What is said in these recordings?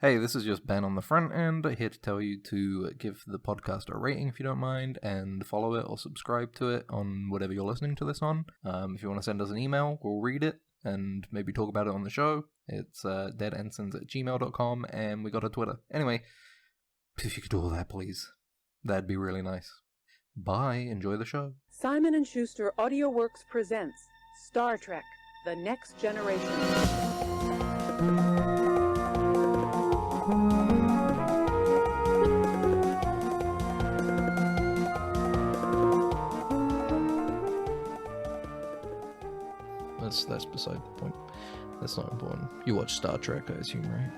Hey, this is just Ben on the front end, here to tell you to give the podcast a rating if you don't mind, and follow it or subscribe to it on whatever you're listening to this on. If you want to send us an email, we'll read it and maybe talk about it on the show. It's deadensigns@gmail.com, and we got a Twitter. Anyway, if you could do all that, please. That'd be really nice. Bye, enjoy the show. Simon & Schuster AudioWorks presents Star Trek: The Next Generation. That's beside the point. That's not important. You watch Star Trek, I assume, right?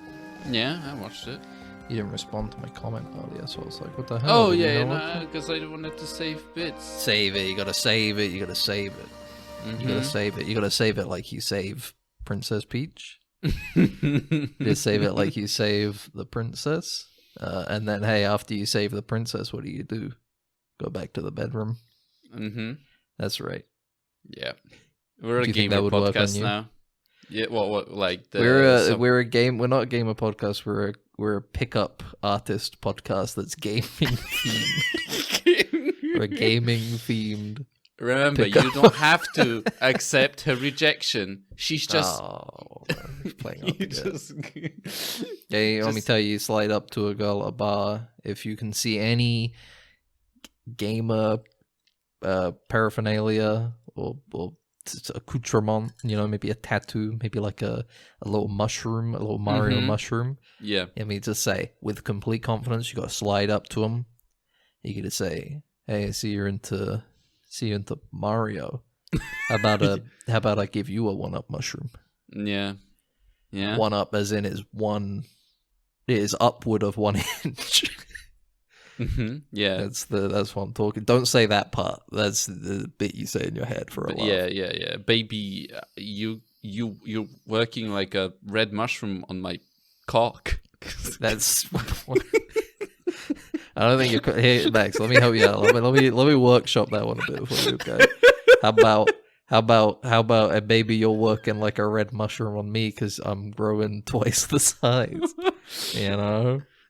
Yeah, I watched it. You didn't respond to my comment earlier, so I was like, what the hell? Oh, yeah, because I wanted to save bits. Save it, you gotta save it, you gotta save it. Mm-hmm. You gotta save it. You gotta save it like you save Princess Peach. You save it like you save the princess. And then, hey, after you save the princess, what do? Go back to the bedroom. Mm-hmm. That's right. Yeah. We're a Do you think gamer that would work on podcast you? now. Yeah, what like the... We're a gamer podcast. We're a pickup artist podcast that's gaming themed. We're gaming themed. Remember, pickup. you don't have to accept her rejection. She's just... Oh, he's playing up you again. just... Yeah, let me tell you, slide up to a girl at a bar. If you can see any gamer paraphernalia or accoutrement, maybe a tattoo, maybe like a little mushroom, a little Mario mushroom. Yeah. I mean, just say, with complete confidence, you got to slide up to him. You got to say, hey, I see you're into Mario. How about I give you a 1-up mushroom? Yeah. Yeah. 1-up as in it is upward of 1 inch. Mm-hmm. Yeah. That's what I'm talking. Don't say that part. That's the bit you say in your head for a while. Yeah. Baby, you're working like a red mushroom on my cock. That's... I don't think you're... Here, Max, let me help you out. Let me workshop that one a bit for you, okay? How about, baby, you're working like a red mushroom on me because I'm growing twice the size,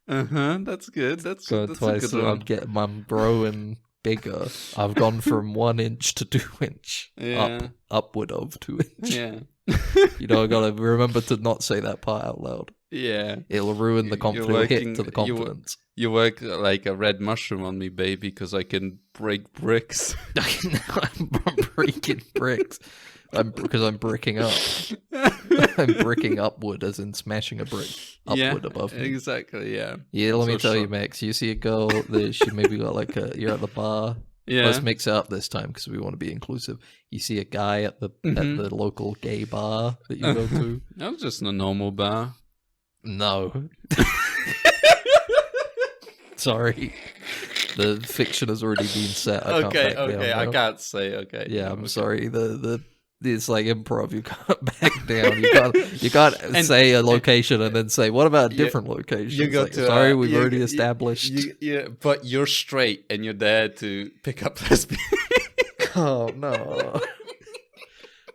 That's good. That's good. That's twice, a good one. I'm growing bigger. I've gone from 1 inch to 2 inch. Yeah. Upward of 2 inch. Yeah. I gotta remember to not say that part out loud. Yeah. It'll ruin the confidence. Hit to the confidence. You work like a red mushroom on me, baby, because I can break bricks. I'm breaking bricks. Because I'm bricking up. I'm bricking upward, as in smashing a brick upward above me. Exactly, yeah. Yeah, let me tell you, Max. You see a girl that she maybe got you're at the bar. Yeah. Let's mix it up this time because we want to be inclusive. You see a guy at the local gay bar that you go to. I'm just in a normal bar. No. Sorry. The fiction has already been set. I can't say. Okay. Yeah, I'm sorry. It's like improv. You can't back down. You can't say a location and then say, "What about a different location?" You got to. Sorry, we've already established. Yeah, but you're straight and you're there to pick up lesbians. Oh no!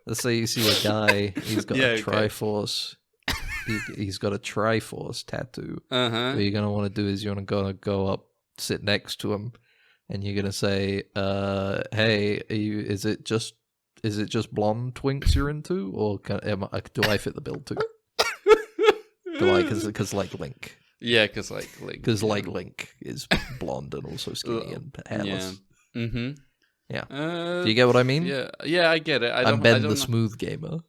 Let's say you see a guy. He's got a Triforce. He's got a Triforce tattoo. What you're gonna want to do is you're gonna go up, sit next to him, and you're gonna say, "Hey, is it just blonde twinks you're into, or do I fit the bill too? Because like Link." Yeah, because like Link. Because like Link is blonde and also skinny and hairless. Yeah. Mm-hmm. Yeah. Do you get what I mean? Yeah, I get it. I'm Ben the Smooth Gamer.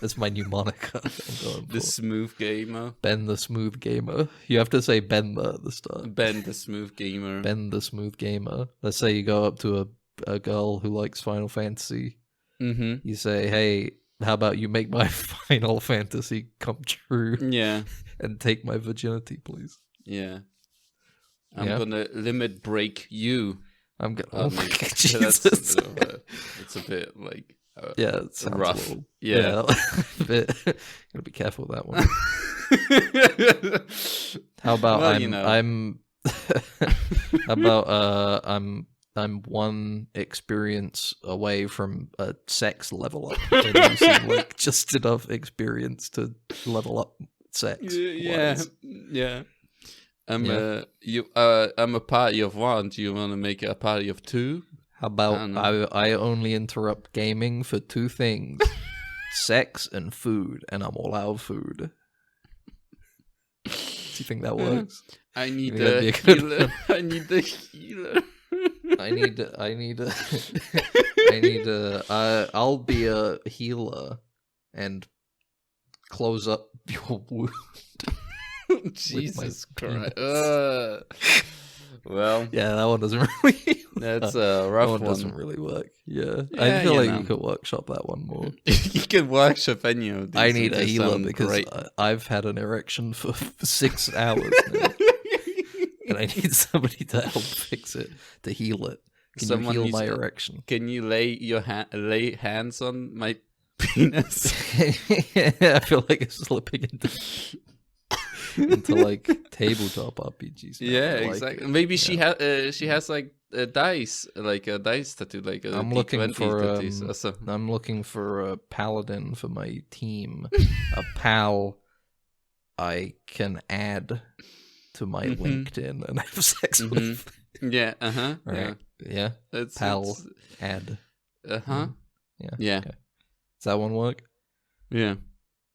That's my new moniker. The Smooth Gamer. Ben the Smooth Gamer. You have to say Ben at the start. Ben the Smooth Gamer. Ben the Smooth Gamer. Let's say you go up to a girl who likes Final Fantasy. Mm-hmm. You say, hey, how about you make my Final Fantasy come true? Yeah. And take my virginity, please. Yeah. I'm gonna limit break you. I'm gonna... Oh my God, Jesus. It's a bit like... yeah, it sounds rough. A little, yeah. A bit. Gotta be careful with that one. How about I'm one experience away from a sex level up. And you seem like just enough experience to level up sex. Yeah, wise. yeah. Yeah. I'm a party of one. Do you want to make it a party of two? How I about don't know. I only interrupt gaming for 2 things: sex and food, and I'm all out of food. Do you think that works? I need think that'd a be a good healer. one? I need the healer. I'll be a healer and close up your wound. Jesus penis. Christ. Well, Yeah, that one doesn't really. that's a That rough one one. doesn't really work. Yeah, Yeah, I feel you like know. you could workshop that one more. You can workshop any of these. I need a They healer sound because great. I've had an erection for 6 hours now, and I need somebody to help fix it, to heal it. Can Someone you heal needs my to- erection? Can you lay hands on my penis? I feel like it's slipping into like tabletop RPGs. now. Yeah, I like exactly. it. Maybe Yeah. she has like a dice tattoo, like a I'm looking D20 for tattoos or something. I'm looking for a paladin for my team, a pal I can add to my Mhm. LinkedIn and have sex Mhm. with. Yeah, All right, yeah, It's pal add. Yeah, Yeah. Okay. Does that one work? Yeah.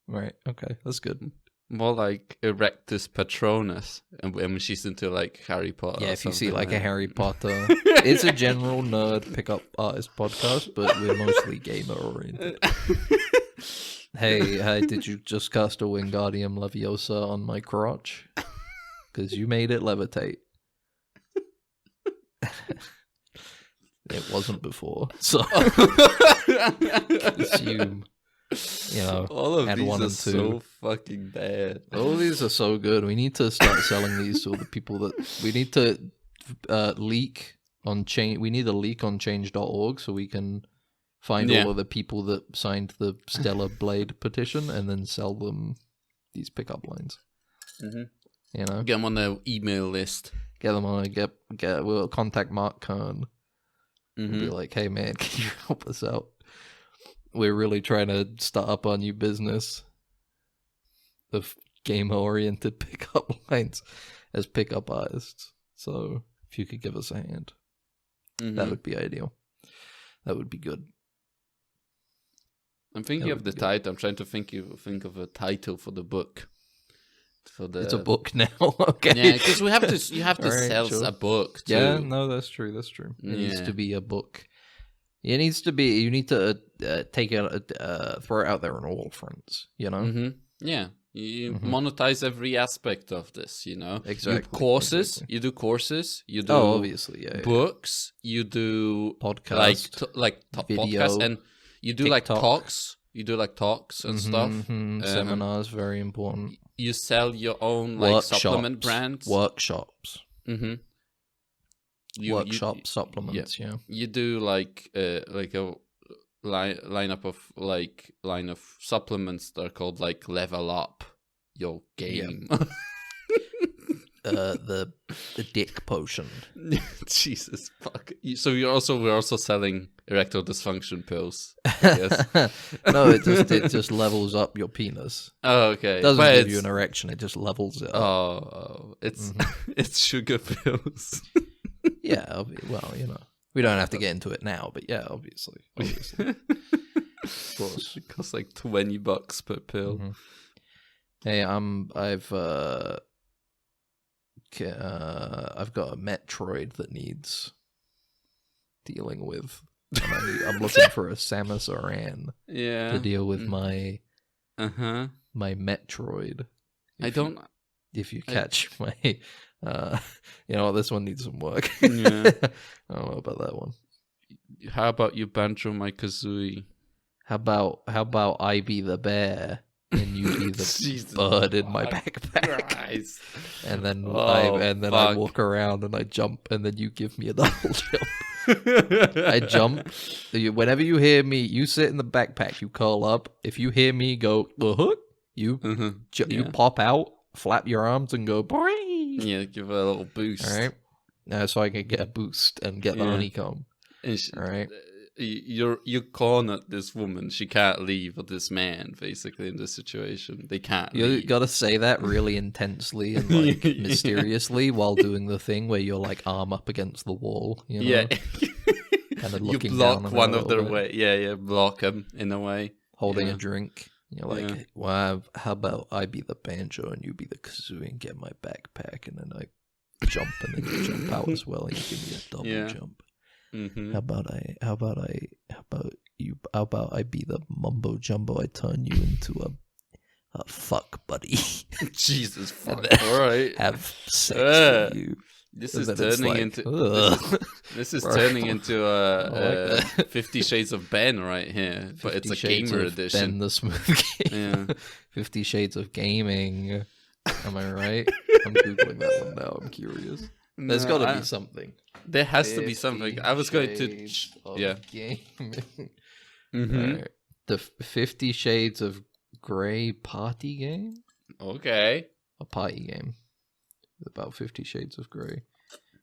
Right. Okay, that's good. More like Erectus Patronus, and when she's into like Harry Potter. Yeah, or if you see something like a that. Harry Potter, it's a general nerd pickup artist podcast, but we're mostly gamer oriented. Hey, did you just cast a Wingardium Leviosa on my crotch? Because you made it levitate. It wasn't before, so assume, all of add these 1 are and 2. so fucking bad. All these are so good. We need to start selling these to all the people that we need to leak on change. We need a leak on change.org so we can find Yeah. all of the people that signed the Stellar Blade petition and then sell them these pickup lines. Mhm. You know, Get them on the email list. get them on. We'll contact Mark Kern. We'll be Mhm. like, hey man, can you help us out? We're really trying to start up our new business of gamer-oriented pickup lines as pickup artists. So if you could give us a hand, that Mhm. would be ideal. That would be good. I'm thinking that of would the be good. title. I'm trying to think of a title for the book. For the It's a book now, okay? Yeah, because you have to Alright, sell sure. a book too. Yeah, no, that's true. It needs Yeah. to be a book. It needs to be. You need to take it, throw it out there on all fronts. You know, Yeah. You Mhm. monetize every aspect of this, you know. Exactly, You courses, exactly. you do courses, you do obviously, yeah. books, you do Podcast, podcast, video, and you do like TikTok. talks. You do like talks and stuff. Seminars, very important. You sell your own like supplement brands. Workshops. Mm-hmm. Supplements, yeah. You do like a line of supplements that are called like level up your game. The dick potion. Jesus fuck. So we're also selling erectile dysfunction pills. I guess. No, it just levels up your penis. Oh, okay. It doesn't But give you an erection, it just levels it up. Oh, it's it's sugar pills. Yeah, well, we don't have to get into it now, but yeah, obviously. Of course. It costs like $20 per pill. Mhm. Hey, I've got a Metroid that needs dealing with. And I'm looking for a Samus Aran Yeah. to deal with my Uh-huh. Metroid. If you I- catch my, this one needs some work. Yeah. I don't know about that one. How about you banjo my Kazooie? How about I be the bear and you be the Jesus bird in my fuck backpack? Christ. And then Oh, I fuck. walk around and I jump and then you give me a double jump. I jump. Whenever you hear me, you sit in the backpack, you curl up. If you hear me go, you you Yeah. pop out, flap your arms and go, boing. Yeah, give it a little boost. All right. So I can get a boost and get the Yeah. honeycomb. And All right. you cornered this woman. She can't leave with this man. Basically, in this situation, they can't. You leave. gotta say that really intensely and like mysteriously while doing the thing where you're like arm up against the wall. You know? Yeah. Kind of You looking block down on one her a of their little bit, way. Yeah, block him in a way. holding Yeah. a drink. You're like, Yeah. well, how about I be the banjo and you be the kazoo and get my backpack, and then I jump and then you jump out as well and you give me a double Yeah. jump. Mm-hmm. How about I be the mumbo jumbo? I turn you into a fuck buddy. Jesus fuck. then- All right. Have sex with you. This And is then it's turning like, into ugh. this is Right. turning into I like that. 50 Shades of Ben right here, but it's 50 a Shades gamer of edition. Ben the Smooth Game. Yeah. 50 Shades of Gaming. Am I right? I'm googling that one now. I'm curious. There's No, got to I- be something. There has to be something. I was going to. Shades of Yeah. Gaming. Mm-hmm. Alright. The 50 Shades of Grey party game? Okay. A party game. About 50 Shades of Grey.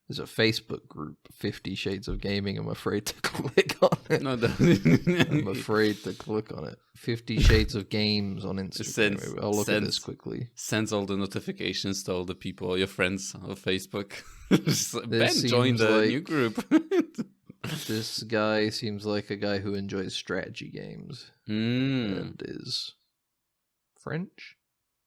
There's a Facebook group, 50 Shades of Gaming. I'm afraid to click on it. No, I'm afraid to click on it. 50 Shades of Games on Instagram. Sends- I'll look at this sends- quickly. sends all the notifications to all the people, all your friends on Facebook. Just like, Ben This joined seems the like- new group. This guy seems like a guy who enjoys strategy games and is French.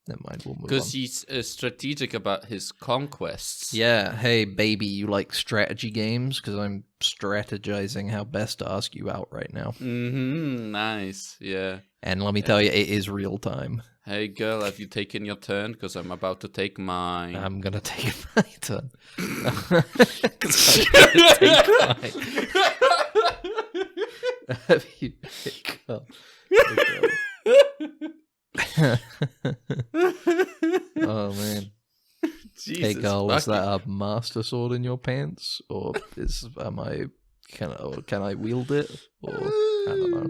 Never mind, we'll move on. Because he's strategic about his conquests. Yeah, hey baby, you like strategy games? Because I'm strategizing how best to ask you out right now. Mm-hmm. Nice. Yeah. And let me tell you, it is real time. Hey girl, have you taken your turn? Because I'm about to take mine. I'm gonna take my turn. 'Cause I'm gonna take mine. Have you pick up? Oh man. Jesus, Hey girl, is fucking- that a master sword in your pants, or can I wield it, or I don't know.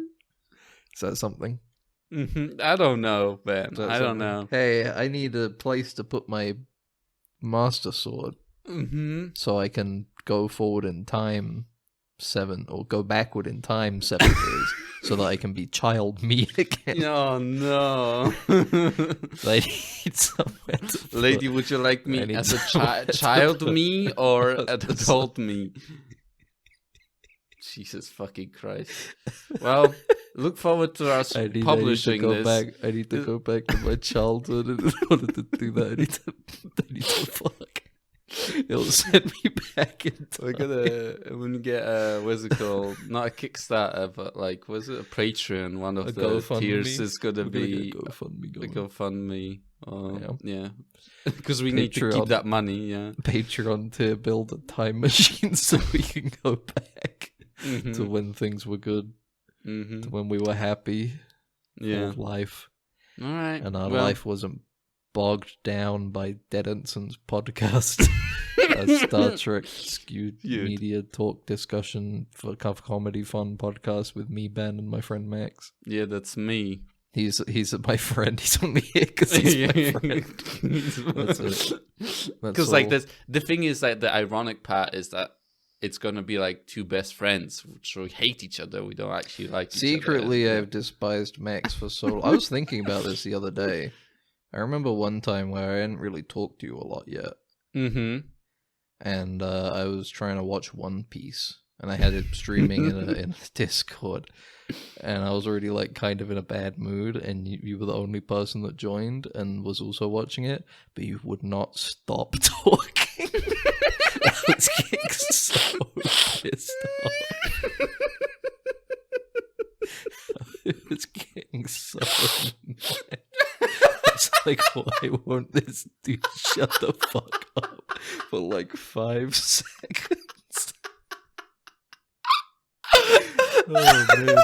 Is that something? Mhm. I don't know, Ben. Is that I don't something? know. Hey, I need a place to put my master sword Mm-hmm. so I can go forward in time 7 or go backward in time 7 years, so that I can be child me again. Oh no. I need somewhere to put- Lady, would you like I me need as a somewhere to child put- me or an put this adult me? Jesus fucking Christ. Well, look forward to us publishing this. I need to go back to my childhood, and in order to do that, I need to fuck. It'll send me back in time. We're gonna when we get what's it called? Not a Kickstarter, but like was it a Patreon? One of A the GoFundMe? tiers is gonna We're be get a GoFundMe the going. GoFundMe. Yeah. Yeah, because we need to Patreon. keep that money. Yeah. Patreon to build a time machine so we can go back Mm-hmm. to when things were good, Mm-hmm. to when we were happy, Yeah. full of life, All right. and our Well, life wasn't bogged down by Dead Ensigns podcast, a Star Trek skewed Dude. media talk discussion for comedy fun podcast with me, Ben, and my friend Max. Yeah, that's me. He's my friend. He's only here because he's my friend. That's it. Because like this, the thing is like the ironic part is that it's gonna be like two best friends which we hate each other. We don't actually like each Secretly, other. I've despised Max for so long. I was thinking about this the other day. I remember one time where I hadn't really talked to you a lot yet, Mm-hmm. and I was trying to watch One Piece, and I had it streaming in a Discord, and I was already like kind of in a bad mood, and you were the only person that joined and was also watching it, but you would not stop talking. I was getting so pissed off. I was getting so mad. It's like, why won't this dude shut the fuck up for like 5 seconds? Oh man.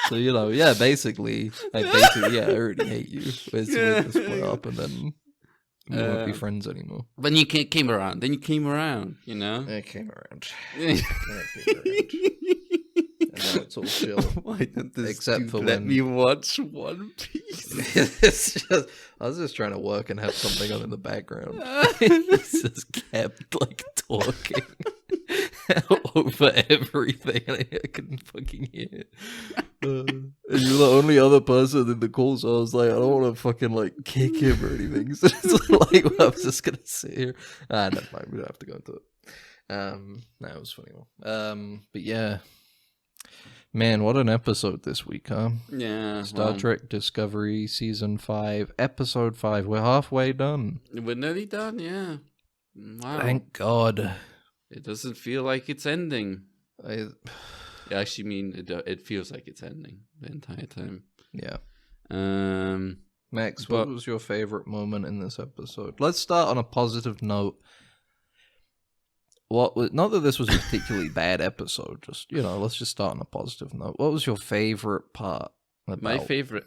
So yeah, basically, I already hate you. We're gonna split up, and then we won't be friends anymore. When you came around, then you came around, you know. I came around. And now it's all chill. Why don't this Except dude for let when- me watch One Piece? I was just trying to work and have something on in the background. It's just kept like talking over everything. I couldn't fucking hear it. And you're the only other person in the call, so I was like, I don't want to fucking like kick him or anything. So it's like, well, I'm just gonna sit here. Never mind. We don't have to go into it. No, it was funny. But yeah, man, what an episode this week, huh? Yeah. Star Trek Discovery Season 5, Episode 5. We're halfway done. We're nearly done, yeah. Wow. Thank God. It doesn't feel like it's ending. I actually mean it feels like it's ending the entire time. Yeah. but- Max, what was your favorite moment in this episode? Let's start on a positive note. Not that this was a particularly bad episode, just, let's just start on a positive note. What was your favorite part about My favorite...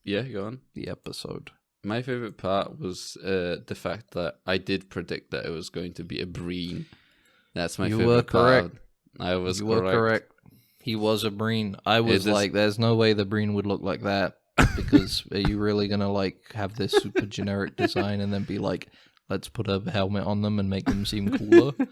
Yeah, go on. the episode? My favorite part was the fact that I did predict that it was going to be a Breen. That's my favorite were correct. part. I was You correct. were correct. He was a Breen. I was like, there's no way the Breen would look like that, because are you really going to like have this super generic design and then be like, let's put a helmet on them and make them seem cooler? It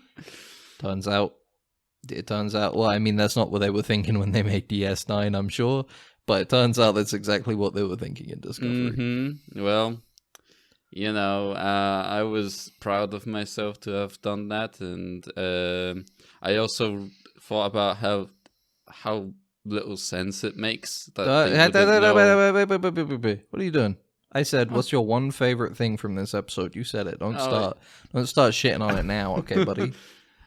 turns out, well, I mean, that's not what they were thinking when they made DS9, I'm sure, but it turns out that's exactly what they were thinking in Discovery. Mm-hmm. Well, I was proud of myself to have done that, and I also thought about how little sense it makes. That Wait. What are you doing? I said, what's your one favorite thing from this episode? You said it. Don't start shitting on it now, okay, buddy?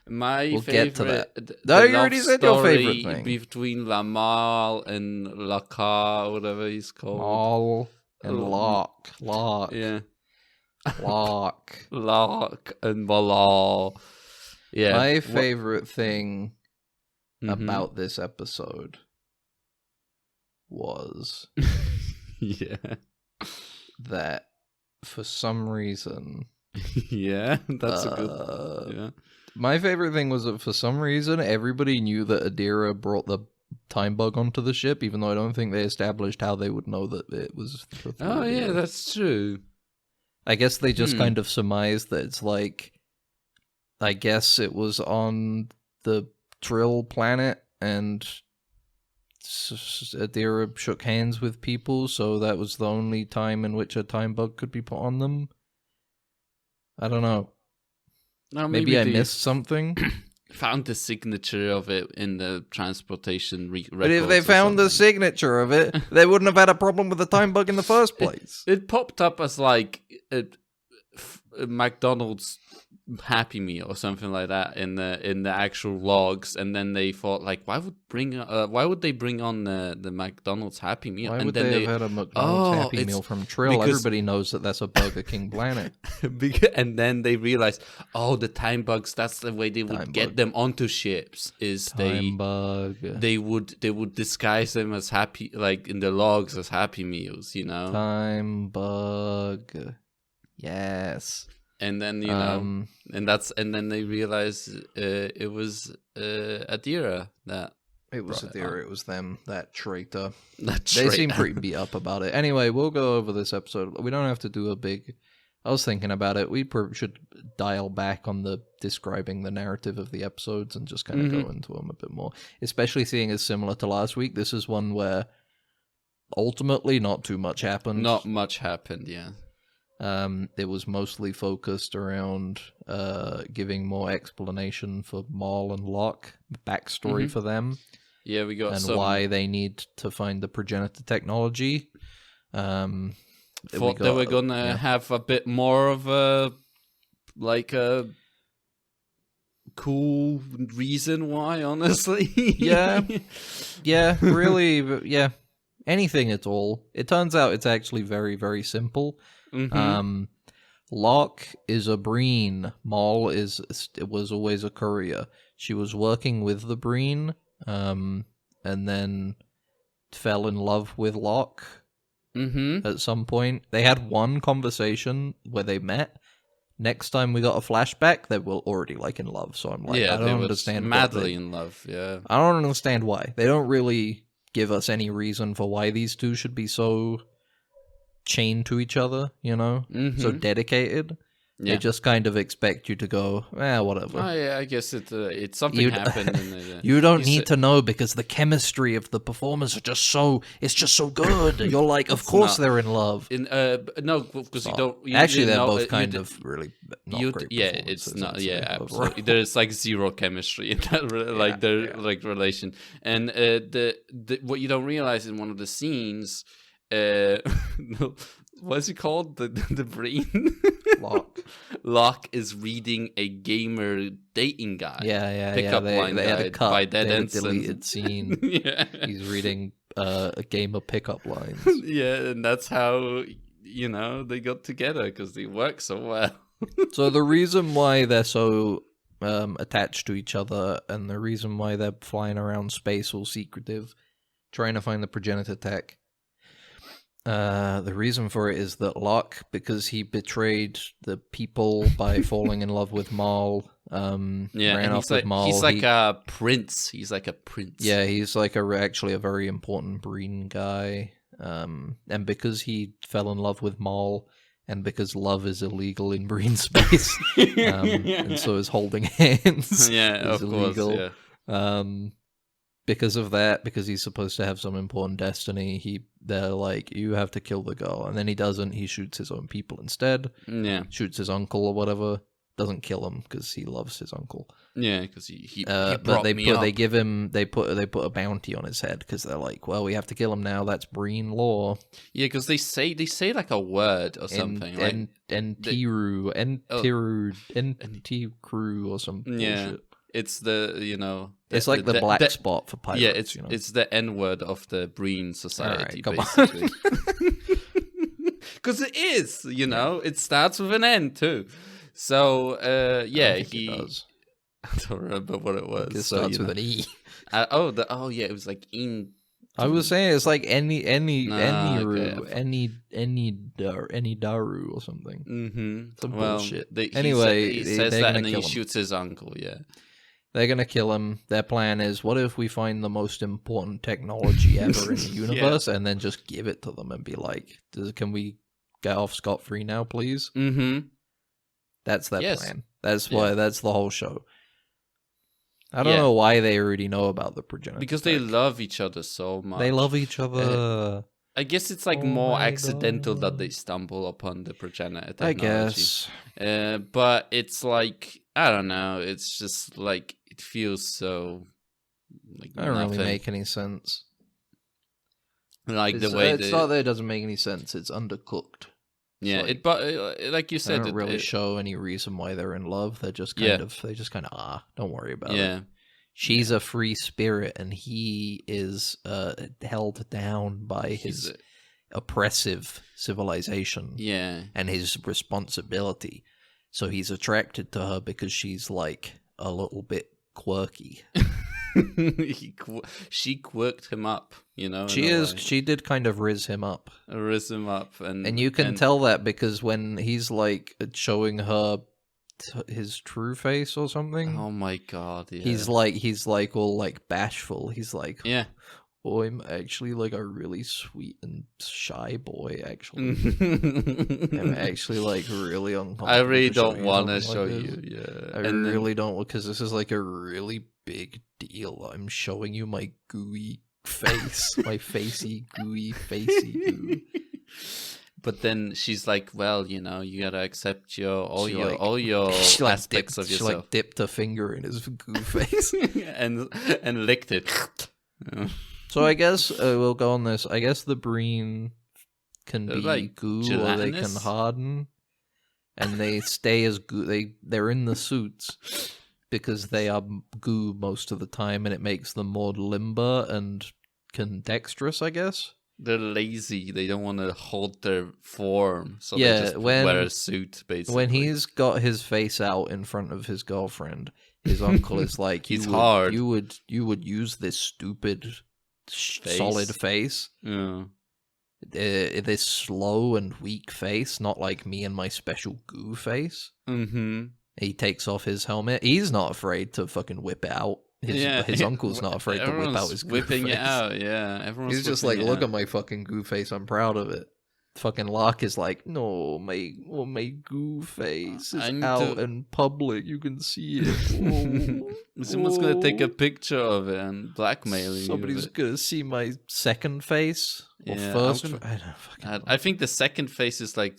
We'll get to that. No, you already said your favorite thing. Between Lamal and Lakar, whatever he's called. Maul and Locke. Yeah. Locke. Locke and Malal. Yeah. My favorite thing about this episode was yeah. that for some reason... yeah, that's a good... Yeah. My favorite thing was that for some reason, everybody knew that Adira brought the time bug onto the ship, even though I don't think they established how they would know that it was... Oh, yeah, that's true. I guess they just kind of surmised that it's like... I guess it was on the Trill planet, and Adira shook hands with people, so that was the only time in which a time bug could be put on them. I don't know. No, maybe I missed something. Found the signature of it in the transportation But if they found the signature of it, they wouldn't have had a problem with the time bug in the first place. It popped up as like a McDonald's Happy Meal or something like that in the actual logs, and then they thought like, why would they bring on the McDonald's Happy Meal? Why and would then they have had a McDonald's Happy Meal from Trill? Everybody knows that that's a Burger King planet. And then they realized, the time bugs. That's the way they would get them onto ships. They would disguise them as happy, like in the logs as Happy Meals. Time bug. Yes. And then and then they realized it was Adira that it was Adira. It was them, that traitor. They seem pretty beat up about it. Anyway, we'll go over this episode. We don't have to do a big. I was thinking about it. We should dial back on the describing the narrative of the episodes and just kind of go into them a bit more. Especially seeing as similar to last week. This is one where ultimately not too much happened. Not much happened. Yeah. It was mostly focused around giving more explanation for Maul and Locke, backstory for them. Yeah, we got why they need to find the progenitor technology. Thought they were gonna have a bit more of a cool reason why, honestly. yeah, really, yeah. Anything at all. It turns out it's actually very, very simple. Locke is a Breen. Maul was always a courier. She was working with the Breen, and then fell in love with Locke. At some point, they had one conversation where they met. Next time we got a flashback, they were already in love. So I'm like, I don't understand. Madly in love. Yeah, I don't understand why they don't really give us any reason for why these two should be so chained to each other, so dedicated. They just kind of expect you to go, whatever. Oh, yeah, I guess it's something happened. And you don't need to know because the chemistry of the performers it's just so good. You're like, of course they're in love. No, because you don't. Actually, they're both kind of really not great. Yeah, it's not. Yeah, absolutely. There's like zero chemistry in that, their relation. And what you don't realize in one of the scenes, what's it called? The brain. Locke is reading a gamer dating guide. Pickup line they had a cut. By Dead Ensigns. Deleted scene. He's reading a gamer pickup lines. Yeah, and that's how they got together because they work so well. So the reason why they're so attached to each other, and the reason why they're flying around space all secretive, trying to find the progenitor tech. The reason for it is that Locke, because he betrayed the people by falling in love with Marl, ran off with Marl. He's like a prince. He's like a prince. Yeah, he's like actually a very important Breen guy. And because he fell in love with Marl, and because love is illegal in Breen space, and so is holding hands. Of illegal. Course. Because of that, because he's supposed to have some important destiny, they're like, you have to kill the girl. And then he doesn't. He shoots his own people instead. Yeah. Shoots his uncle or whatever. Doesn't kill him because he loves his uncle. Yeah, because he but brought me up. They give him, they put a bounty on his head because they're like, well, we have to kill him now. That's Breen law. Yeah, because they say like a word or something. Entiru or some bullshit. It's the it's like the black spot for pirates. Yeah, it's the N-word of the Breen society, right, basically. Because it is, it starts with an N too. So he does. I don't remember what it was. It starts with an E. It was like in. I was saying it's like any daru or something. Mm-hmm. Some bullshit. He says that and then he shoots his uncle. Yeah. They're going to kill him. Their plan is, what if we find the most important technology ever in the universe and then just give it to them and be like, can we get off scot-free now, please? Mm-hmm. That's their plan. That's why. That's the whole show. I don't know why they already know about the progenitor. Because they love each other so much. They love each other. I guess it's like more accidental that they stumble upon the progenitor technology. I guess. But it's like, I don't know. It's just like, it feels so like I don't really make any sense. Like it's not that it doesn't make any sense. It's undercooked. Yeah, but like you said, they don't really show any reason why they're in love. They're just kind of don't worry about it. Yeah, she's a free spirit, and he is held down by his oppressive civilization. Yeah, and his responsibility. So he's attracted to her because she's like a little bit quirky. She quirked him up, She did kind of riz him up, and you can tell that because when he's like showing her his true face or something. Oh my god! Yeah. He's like all like bashful. He's like, yeah. Oh, I'm actually like a really sweet and shy boy, actually. I'm actually like really uncomfortable. I really don't want to show you. Yeah. I really don't, because this is like a really big deal. I'm showing you my gooey face. My facey, gooey, goo. But then she's like, well, you gotta accept all your aspects of yourself. She like dipped her finger in his goo face. and licked it. So I guess we'll go on this. I guess the Breen can be like goo, or they can harden, and they stay as goo. They're in the suits because they are goo most of the time, and it makes them more limber and dexterous, I guess. They're lazy. They don't want to hold their form, so they just wear a suit, basically. When he's got his face out in front of his girlfriend, his uncle is like, he's hard. You would use this stupid solid face. Yeah. This slow and weak face, not like me and my special goo face. Mm-hmm. He takes off his helmet. He's not afraid to fucking whip it out. His uncle's not afraid to whip out his goo whipping face. It out, yeah. He's just like, look at my fucking goo face. I'm proud of it. fucking Lark is like, no, my goo face is out in public. You can see it. Someone's gonna take a picture of it and blackmail you. Somebody's gonna see my second face or first. I think the second face is like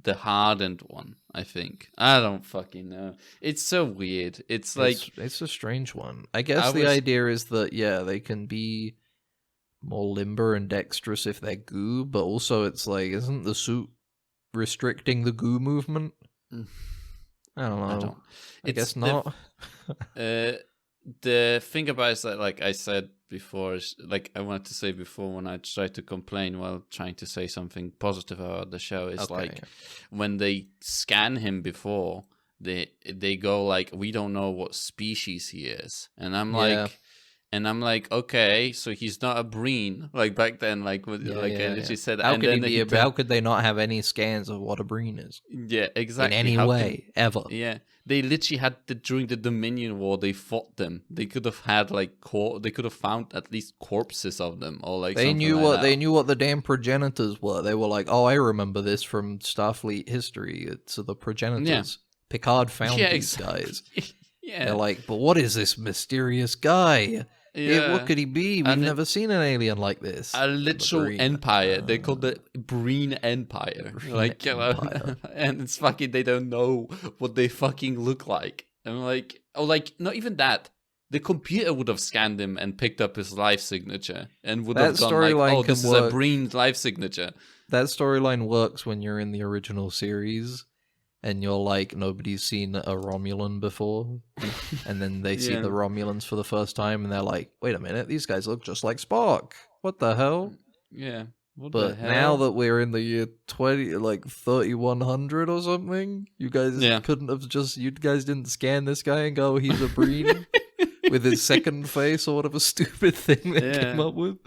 the hardened one. I think. I don't fucking know. It's so weird. It's a strange one. I guess the idea is that they can be more limber and dexterous if they're goo, but also it's like, isn't the suit restricting the goo movement? I don't know. I guess not. The thing about it is that, like I said before, like I wanted to say before when I tried to complain while trying to say something positive about the show, is when they scan him before, they go like, we don't know what species he is, and I'm like, okay, so he's not a Breen, like back then, like she said. How could he be? How could they not have any scans of what a Breen is? Yeah, exactly. In any way, ever. Yeah, they literally had during the Dominion War, they fought them. They could have had like they could have found at least corpses of them, or like they knew what the damn progenitors were. They were like, oh, I remember this from Starfleet history. It's the progenitors. Yeah. Picard found these guys. Yeah, they're like, but what is this mysterious guy? Yeah. What could he be? We've never seen an alien like this. A literal empire. They called it Breen Empire. Like, you know, and it's fucking, they don't know what they fucking look like. And like, not even that. The computer would have scanned him and picked up his life signature and would have gone like, oh, this is a Breen life signature. That storyline works when you're in the original series. And you're like, nobody's seen a Romulan before. And then they see the Romulans for the first time, and they're like, wait a minute, these guys look just like Spock. What the hell? Yeah. But now that we're in the year 3100 or something, you guys couldn't have you guys didn't scan this guy and go, he's a Breen with his second face or whatever stupid thing they came up with.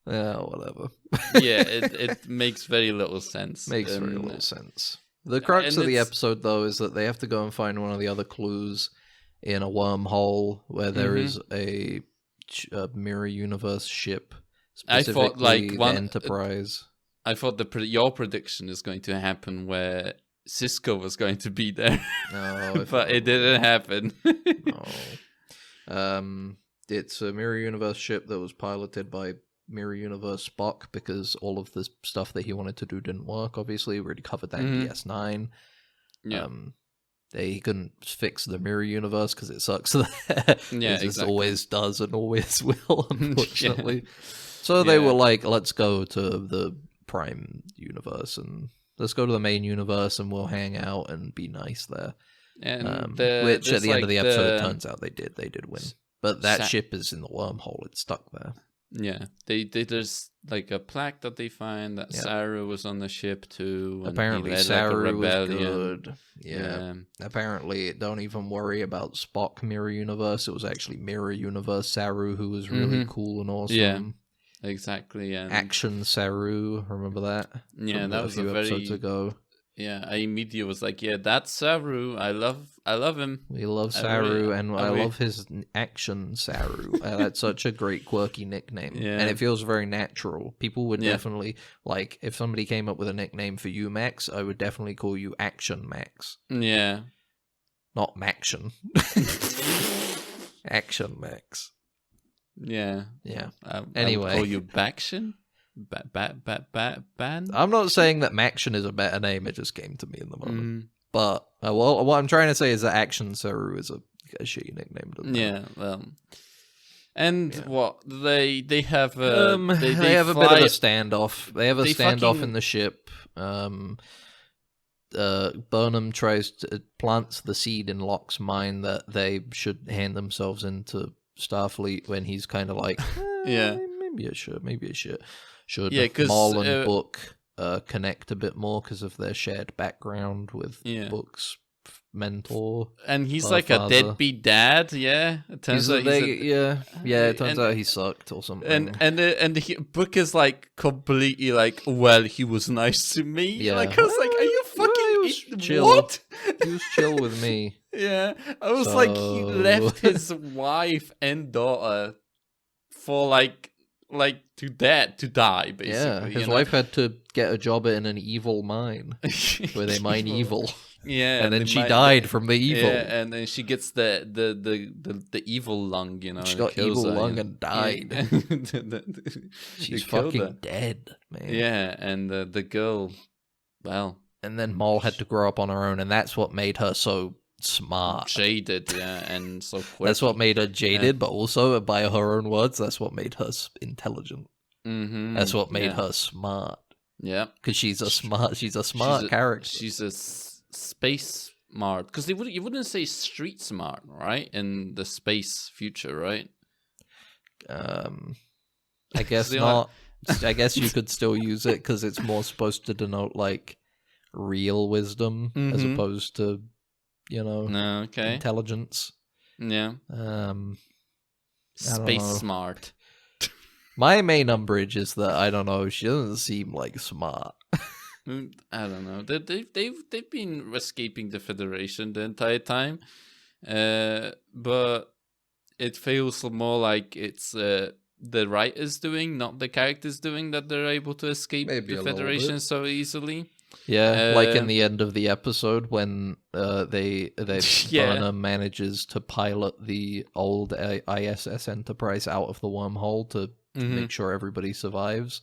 Yeah, whatever. It makes very little sense. Very little sense. The crux of the episode, though, is that they have to go and find one of the other clues in a wormhole where there is a mirror universe ship, specifically the Enterprise. I thought your prediction is going to happen where Cisco was going to be there, but it didn't happen. No. It's a mirror universe ship that was piloted by Mirror Universe Spock, because all of the stuff that he wanted to do didn't work. Obviously, we already covered that in DS9. Yeah. They couldn't fix the Mirror Universe because it sucks there. It always does and always will, unfortunately. So they were like, let's go to the Prime Universe and let's go to the main universe and we'll hang out and be nice there. And which at the end of the episode, it turns out they did win. But that ship is in the wormhole. It's stuck there. Yeah, there's like a plaque that they find that Saru was on the ship too. Apparently Saru was good. Yeah. Apparently, don't even worry about Spock Mirror Universe. It was actually Mirror Universe Saru who was really cool and awesome. Yeah, exactly. And Action Saru, remember that? Yeah, that was a few episodes ago. Yeah, I immediately was like, yeah, that's Saru. I love him. We love Saru, and I love his Action Saru. That's such a great, quirky nickname. Yeah. And it feels very natural. People would definitely, like, if somebody came up with a nickname for you, Max, I would definitely call you Action Max. Yeah. Not Maction. Action Max. Yeah. Yeah. Anyway. I would call you Baction? Ban? I'm not saying that Maction is a better name, it just came to me in the moment. But what I'm trying to say is that Action Saru is a shitty nickname. Yeah, what they have they have a bit of a standoff. They have a standoff in the ship. Burnham plants the seed in Locke's mind that they should hand themselves into Starfleet when he's kind of like, maybe it should. Should Maul and Book connect a bit more because of their shared background with Book's mentor? And he's like father. A deadbeat dad, It turns out it turns out he sucked or something. And Book is like completely like, well, he was nice to me. Yeah. Like I was like, are you fucking chill? What? He was chill with me. Yeah, I was like, he left his wife and daughter for like like to die, basically. Yeah, his wife had to get a job in an evil mine where they mine evil. Yeah, and then she died from the evil. Yeah, and then she gets the evil lung, She got evil lung and died. Yeah. She's fucking dead, man. Yeah, and the girl, well. And then Maul had to grow up on her own, and that's what made her so smart. Jaded, yeah, and so quick. That's what made her jaded, but also, by her own words, that's what made her intelligent. Mm-hmm. That's what made her smart. Yeah. Because she's a smart character. She's a space smart. Because you wouldn't say street smart, right? In the space future, right? I guess not. I guess you could still use it because it's more supposed to denote, like, real wisdom as opposed to, intelligence. Yeah. Space smart. My main umbrage is that, I don't know, she doesn't seem, like, smart. I don't know. They've been escaping the Federation the entire time, but it feels more like it's the writers doing, not the characters doing, that they're able to escape the Federation so easily. Yeah, like in the end of the episode when Burner manages to pilot the old ISS Enterprise out of the wormhole to make sure everybody survives.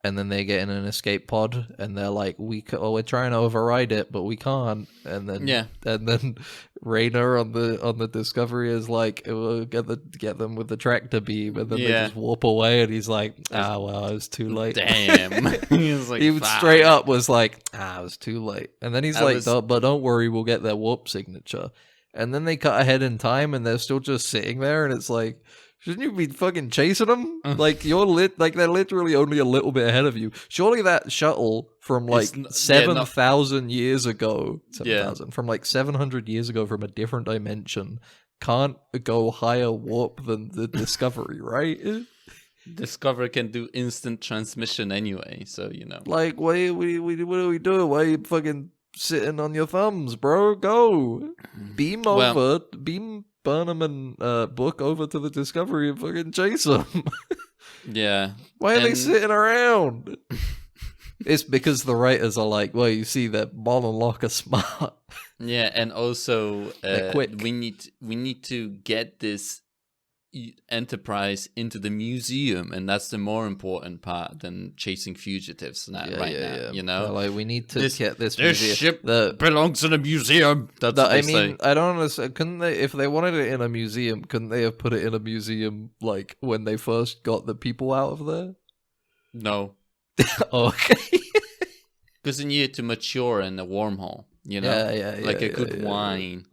And then they get in an escape pod, and they're like, "We're trying to override it, but we can't." And then Rayner on the Discovery is like, "We'll get them with the tractor beam," and then they just warp away, and he's like, "Ah, well, it was too late." Damn, he was like, he straight up was like, "Ah, it was too late." And then he's but don't worry, we'll get their warp signature. And then they cut ahead in time, and they're still just sitting there, and it's like, shouldn't you be fucking chasing them? Like, they're literally only a little bit ahead of you. Surely that shuttle from, like, 7,000 years ago, 7,000, from, like, 700 years ago from a different dimension can't go higher warp than the Discovery, right? Discovery can do instant transmission anyway, so, Like, what are we doing? Why are you fucking sitting on your thumbs, bro? Go! Beam over, beam Burnham and Book over to the Discovery and fucking chase them. Yeah. Why are they sitting around? It's because the writers are like, well, you see that Maul and Locke are smart. Yeah, and also they're quick. We need to get this Enterprise into the museum, and that's the more important part than chasing fugitives now. Well, like, we need to get this ship belongs in a museum. That's what they say. I don't understand. Couldn't they, if they wanted it in a museum, couldn't they have put it in a museum like when they first got the people out of there? No. Okay. Because you need to mature in a wormhole. Like a good wine.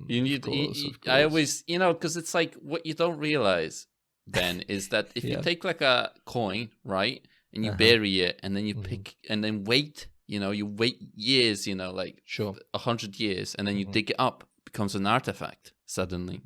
You need. Of course. I always, because it's like what you don't realize, Ben, is that if you take like a coin, right, and you bury it, and then you pick, and then wait, you wait years, like 100 years, and then you dig it up, it becomes an artifact suddenly,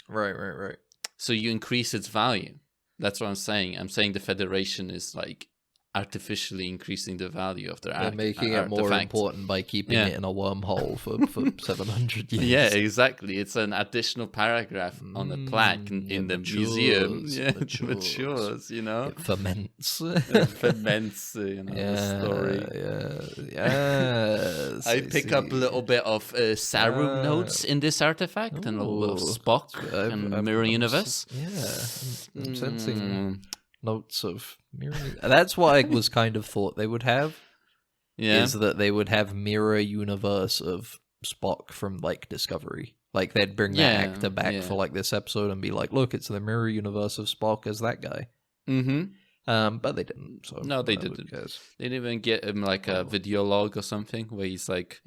Right. So you increase its value. That's what I'm saying. I'm saying the Federation is like artificially increasing the value of their They're making it more important by keeping it in a wormhole for 700 years. Yeah, exactly. It's an additional paragraph on the plaque in the museum. Yeah, it matures, It ferments. It ferments, the story. Yes. I pick up a little bit of Saru notes in this artifact, and a little bit of Spock and Mirror Universe. Yeah, I'm sensing notes of mirror. That's what I was kind of thought they would have. Yeah, is that they would have mirror universe of Spock from like Discovery. Like they'd bring that actor back for like this episode and be like, "Look, it's the mirror universe of Spock as that guy." But they didn't. So no, they didn't. They didn't even get him like a video log or something where he's like,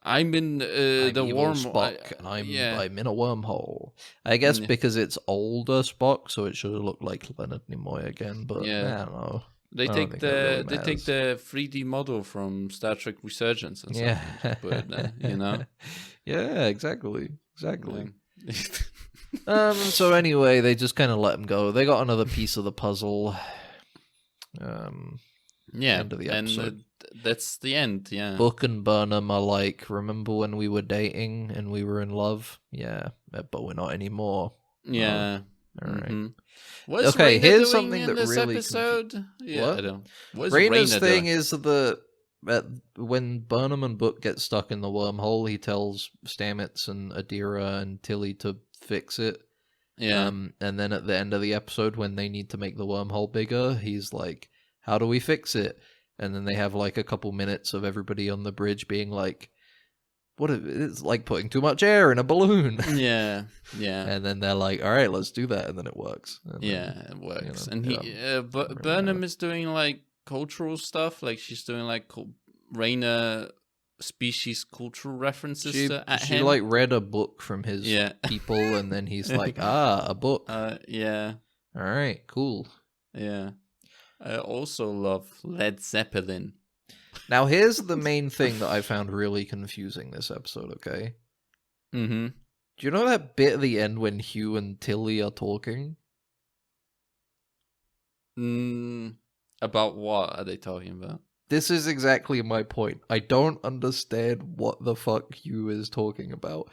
I'm in the worm Spock, and I'm in a wormhole. I guess because it's older Spock, so it should have looked like Leonard Nimoy again. But I don't know. They take the 3D model from Star Trek Resurgence and stuff. But Yeah, exactly. So anyway, they just kind of let him go. They got another piece of the puzzle. End of the episode. And that's the end. Yeah. Book and Burnham are like, remember when we were dating and we were in love? Yeah, but we're not anymore. Yeah. All right. What's Okay, Raina here's doing something in that this really episode? Yeah, What? I don't. What's Raina's Raina thing doing? is that when Burnham and Book get stuck in the wormhole, he tells Stamets and Adira and Tilly to fix it. Yeah. And then at the end of the episode, when they need to make the wormhole bigger, he's like, "How do we fix it?" And then they have like a couple minutes of everybody on the bridge being like, it's like putting too much air in a balloon. Yeah. And then they're like, all right, let's do that. And then it works. And Yeah, it works. you know, And Burnham is doing like cultural stuff. Like she's doing like Raina species cultural references she him. like read a book from his people, and then he's like, a book. Yeah. All right, cool. Yeah. I also love Led Zeppelin. Now, here's the main thing that I found really confusing this episode, okay? Mm-hmm. Do you know that bit at the end when Hugh and Tilly are talking? About what are they talking about? This is exactly my point. I don't understand what the fuck Hugh is talking about.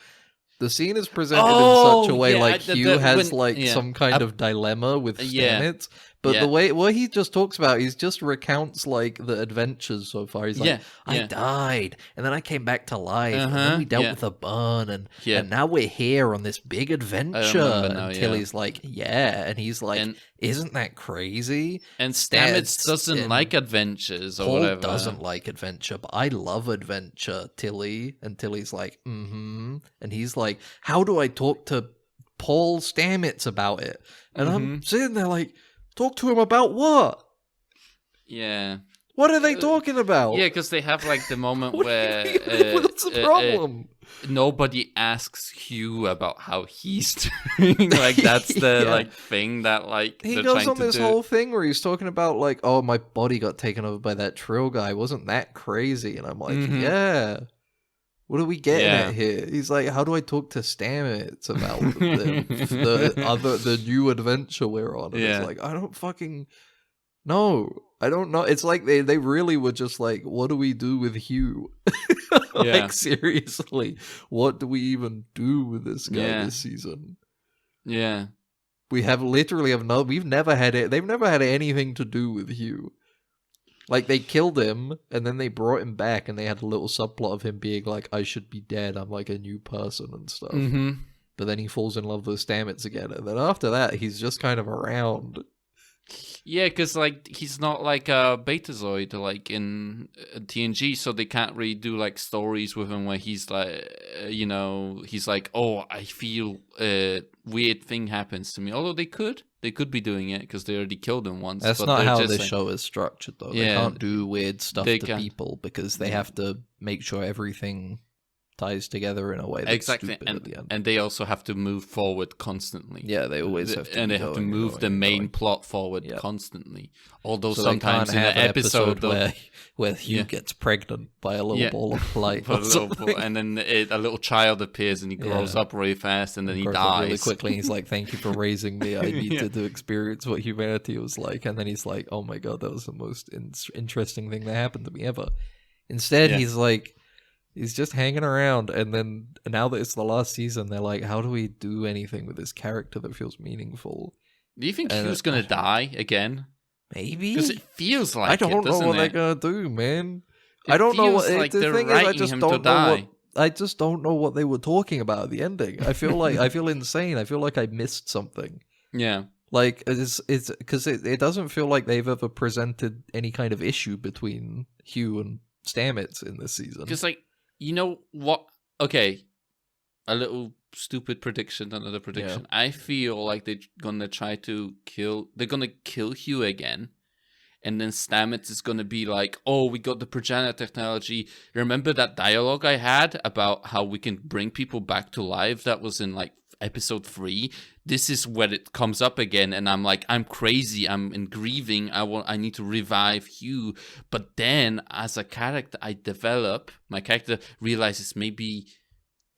The scene is presented in such a way like Hugh has some kind of dilemma with Stamets, but the way what he just talks about, he just recounts like the adventures so far. He's like, I died, and then I came back to life, and then we dealt with a burn, and now we're here on this big adventure. And Tilly's like, and he's like, isn't that crazy? And Stamets doesn't like adventures or Paul whatever. Doesn't like adventure, but I love adventure, Tilly. And Tilly's like, and he's like, how do I talk to Paul Stamets about it? And I'm sitting there like, talk to him about what? Yeah. What are they talking about? Yeah, because they have like the moment where what's the problem? Nobody asks Hugh about how he's doing. Like that's the like thing that like he goes on this whole thing where he's talking about like, oh, my body got taken over by that Trill guy. Wasn't that crazy? And I'm like, yeah. What are we getting at here? He's like, how do I talk to Stamets about the new adventure we're on? And it's like, I don't fucking know. I don't know. It's like they really were just like, what do we do with Hugh? Like, seriously, what do we even do with this guy this season? Yeah. We've never had it. They've never had anything to do with Hugh. Like, they killed him, and then they brought him back, and they had a little subplot of him being like, I should be dead, I'm like a new person and stuff. But then he falls in love with Stamets again, and then after that, he's just kind of around. Yeah, because like he's not like a Betazoid like in TNG, so they can't really do like stories with him where he's like, he's like, oh, I feel weird thing happens to me. Although they could be doing it because they already killed him once. That's but not how this show is structured, though. Yeah, they can't do weird stuff to people because they have to make sure everything ties together in a way that's stupid at the end. And they also have to move forward constantly. Yeah, they always have to. And they have to move the main plot forward constantly. Although sometimes in an episode where Hugh gets pregnant by a little ball of light, and then a little child appears and he grows up really fast and then he dies really quickly. And he's like, "Thank you for raising me. I needed to experience what humanity was like." And then he's like, "Oh my god, that was the most interesting thing that happened to me ever." Instead, he's like. He's just hanging around, and then now that it's the last season, they're like, how do we do anything with this character that feels meaningful? Do you think Hugh's going to die again? Maybe. Because it feels like I don't know what they're going to do, man. I don't know what... Like the thing is, I just don't know what... I just don't know what they were talking about at the ending. I feel like... I feel insane. I feel like I missed something. Yeah. Like, it's because it doesn't feel like they've ever presented any kind of issue between Hugh and Stamets in this season. Because, like, you know what? Okay, a little stupid prediction, another prediction. Yeah. I feel like they're gonna they're gonna kill Hugh again, and then Stamets is gonna be like, "Oh, we got the progenitor technology. Remember that dialogue I had about how we can bring people back to life? That was in like episode 3. This is where it comes up again, and I'm like, I'm crazy. I'm in grieving. I need to revive Hugh. But then, as a character, my character realizes maybe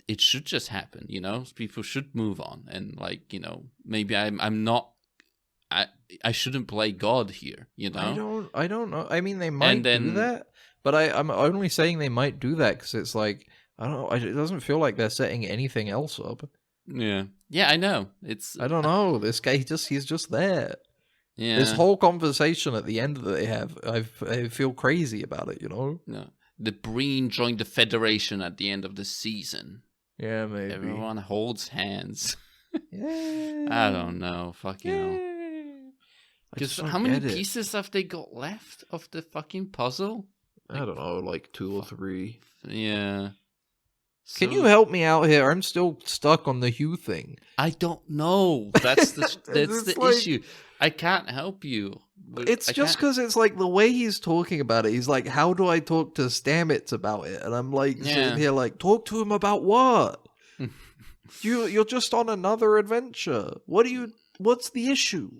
it should just happen. People should move on, and like, maybe I'm not. I shouldn't play God here. I don't know. I mean, they might do that, but I'm only saying they might do that because it's like I don't know. It doesn't feel like they're setting anything else up. Yeah, I know. I don't know. This guy, he's just there. Yeah. This whole conversation at the end that they have, I feel crazy about it, No. The Breen joined the Federation at the end of the season. Yeah, maybe. Everyone holds hands. Yeah. I don't know. Fucking hell. Because how many pieces have they got left of the fucking puzzle? I don't know, like 2 or 3. Yeah. Can you help me out here? I'm still stuck on the Hugh thing. I don't know. That's the issue. I can't help you. It's just because it's like the way he's talking about it. He's like, how do I talk to Stamets about it? And I'm like sitting here like, talk to him about what? You're just on another adventure. What's the issue?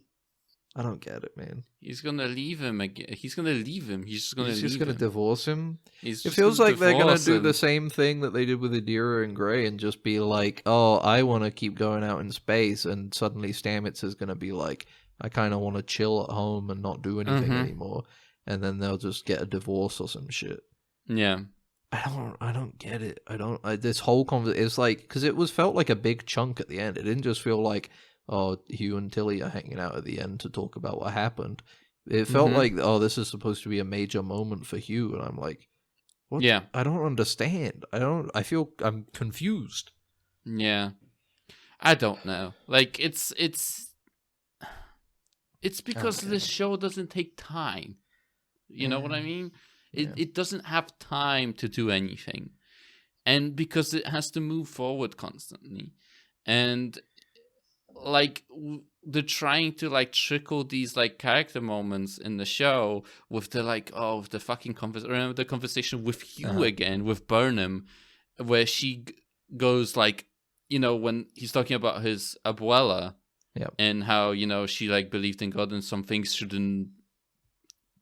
I don't get it, man. He's gonna leave him again. He's gonna leave him. He's just gonna divorce him. It feels like they're gonna do the same thing that they did with Adira and Grey and just be like, oh, I want to keep going out in space, and suddenly Stamets is gonna be like, I kind of want to chill at home and not do anything anymore, and then they'll just get a divorce or some shit. Yeah. I don't get it. This whole conversation, it's like, because it felt like a big chunk at the end. It didn't just feel like, oh, Hugh and Tilly are hanging out at the end to talk about what happened. It felt like, oh, this is supposed to be a major moment for Hugh, and I'm like, what? Yeah. I don't understand. I'm confused. Yeah. I don't know. Like, it's because this show doesn't take time. You know what I mean? It doesn't have time to do anything. And because it has to move forward constantly. And like they're trying to like trickle these like character moments in the show with the like the fucking remember the conversation with Hugh again with Burnham, where she goes like, when he's talking about his abuela and how she like believed in God and some things shouldn't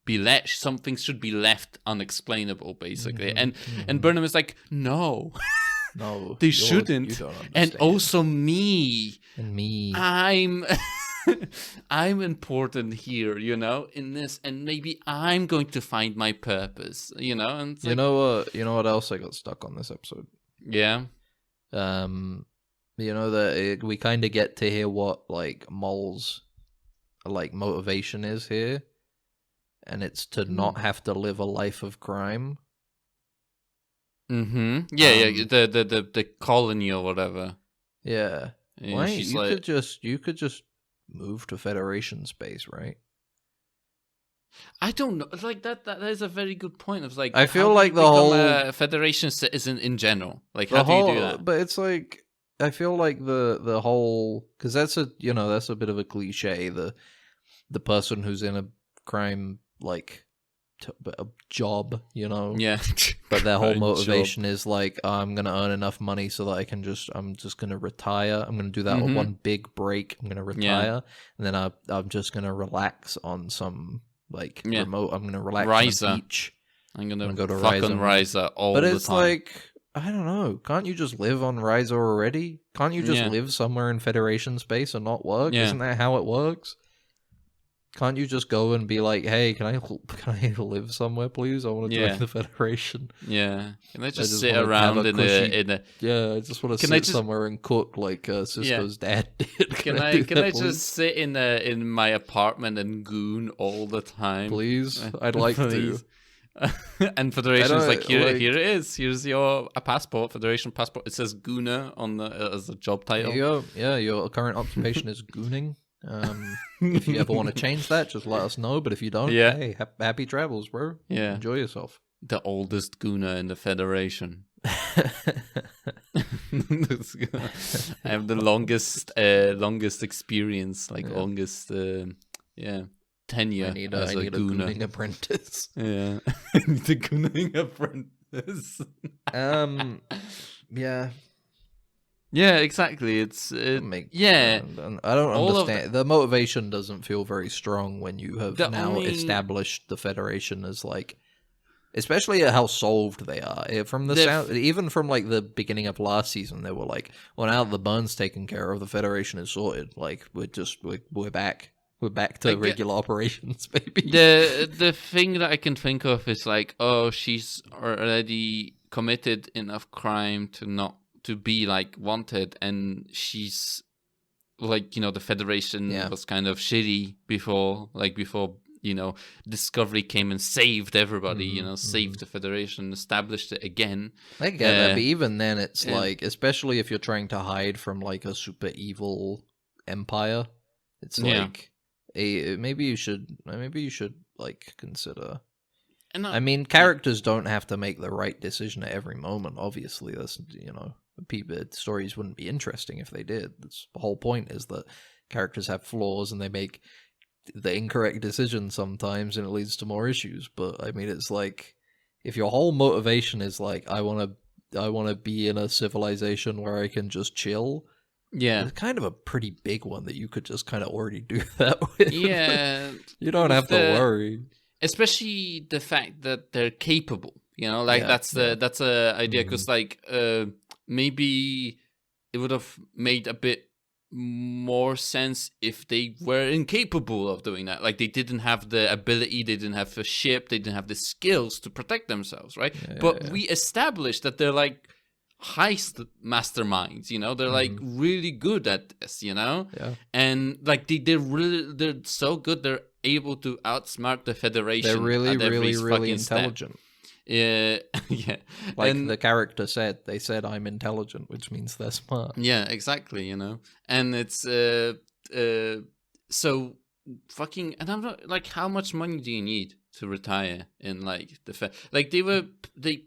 be some things should be left unexplainable basically, and Burnham is like, no. No, they shouldn't. And also me. I'm important here, in this, and maybe I'm going to find my purpose, And it's you know what else I got stuck on this episode? Yeah. That we kind of get to hear what like Mol's like motivation is here, and it's to not have to live a life of crime. Yeah, the colony or whatever. Yeah. Why you could just move to Federation space, right? I don't know. Like that is a very good point. Of like, I feel like the whole Federation citizen in general. Like, how do you do that? But it's like, I feel like the whole, because that's a bit of a cliche. The person who's in a crime like a job, Yeah. But their whole motivation is like, I'm gonna earn enough money so that I'm just gonna retire. I'm gonna do that on one big break. I'm gonna retire, and then I'm just gonna relax on some like remote. I'm gonna relax on the beach. I'm gonna go to fuck on Ryza all the time. But it's like, I don't know. Can't you just live on Ryza already? Can't you just live somewhere in Federation space and not work? Isn't that how it works? Can't you just go and be like, hey, can I live somewhere, please? I want to join the Federation. Yeah. Can I just sit around in a... Yeah, I just want to sit somewhere and cook like Cisco's dad did. Can I just sit in my apartment and goon all the time? Please? I'd like to. And Federation's like, here it is. Here's your passport, Federation passport. It says Gooner on as a job title. There you go. Yeah, your current occupation is gooning. If you ever want to change that, just let us know. But if you don't, hey, happy travels, bro. Yeah, enjoy yourself. The oldest Gooner in the Federation. I have the longest experience, longest tenure I need as a gooning apprentice. Yeah, I need a gooning apprentice. Yeah. Yeah, exactly. I don't understand. The motivation doesn't feel very strong when you have established the Federation as like, especially at how solved they are. From the sound, even from like the beginning of last season, they were like, "Well, now that the burn's taken care of, the Federation is sorted. Like we're back. We're back to regular operations, baby." The thing that I can think of is like, oh, she's already committed enough crime to not to be like wanted, and she's like, you know, the Federation was kind of shitty before you know, Discovery came and saved everybody, you know, saved the Federation, established it again. I get that, but even then, it's like, especially if you're trying to hide from like a super evil empire, it's like maybe you should like consider. And I mean, characters don't have to make the right decision at every moment. Obviously, that's, you know, stories wouldn't be interesting if they did. That's the whole point, is that characters have flaws and they make the incorrect decision sometimes, and it leads to more issues. But I mean, it's like, if your whole motivation is like, I want to be in a civilization where I can just chill, it's kind of a pretty big one that you could just kind of already do that with. You don't have to worry, especially the fact that they're capable, you know, like that's a idea, because like maybe it would have made a bit more sense if they were incapable of doing that. Like, they didn't have the ability, they didn't have a ship, they didn't have the skills to protect themselves, right? But we established that they're like heist masterminds, you know, they're like really good at this, you know, and like they're so good, they're able to outsmart the Federation. They're really intelligent. Yeah. Like the character said, they said, I'm intelligent, which means they're smart. Yeah, exactly, you know. And it's so fucking, and I'm not like, how much money do you need to retire in like like they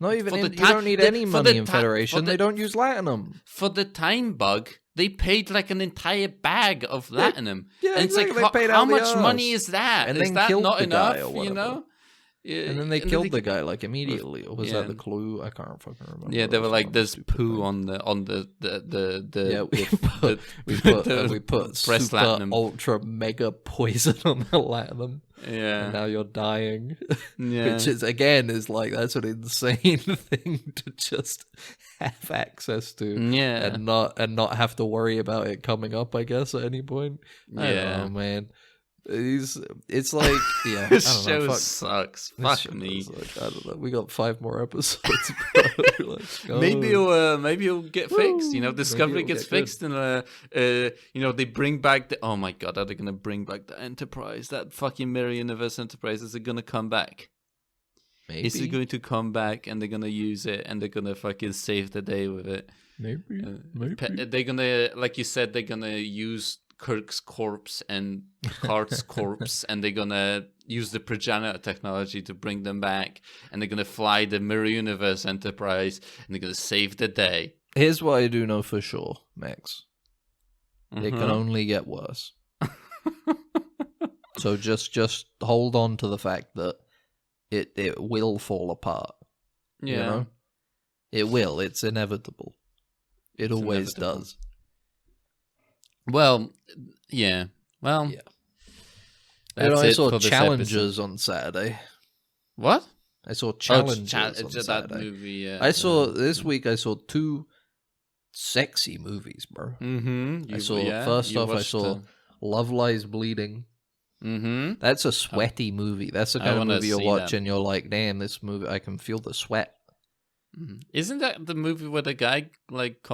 not even you don't need any money in Federation. They don't use Latinum. For the time bug, they paid like an entire bag of Latinum. And it's like, how much money is that? And is that not enough, you know? And then they killed the guy like immediately. Or was that the clue? I can't fucking remember. Yeah, they were like, "There's poo on the we put super ultra mega poison on the Latinum. Yeah, and now you're dying. Yeah, which is again like, that's an insane thing to just have access to. Yeah, and not have to worry about it coming up, I guess, at any point. I don't know, man. It's like, this show sucks. Fuck me. Like, I don't know. We got 5 more episodes. Bro. Maybe it'll get fixed. You know, Discovery gets fixed, and you know, they bring back the. Oh my god, are they gonna bring back the Enterprise? That fucking Mirror Universe Enterprise, is it gonna come back? Maybe. Is it going to come back, and they're gonna use it, and they're gonna fucking save the day with it? Maybe. They're gonna, like you said, they're gonna use Kirk's corpse and Hart's corpse, and they're gonna use the progenitor technology to bring them back, and they're gonna fly the Mirror Universe Enterprise, and they're gonna save the day. Here's what I do know for sure, Max. It can only get worse. So just hold on to the fact that it will fall apart. Yeah. You know? It will. It's inevitable. It always does. Well, yeah. Well, yeah. I saw Challengers on Saturday. What? I saw Challengers on Saturday. That movie, I saw this week. I saw 2 sexy movies, bro. I saw first off, I saw Love Lies Bleeding. That's a sweaty movie. That's the kind of movie you'll watch and you're like, damn, this movie, I can feel the sweat. Isn't that the movie where the guy like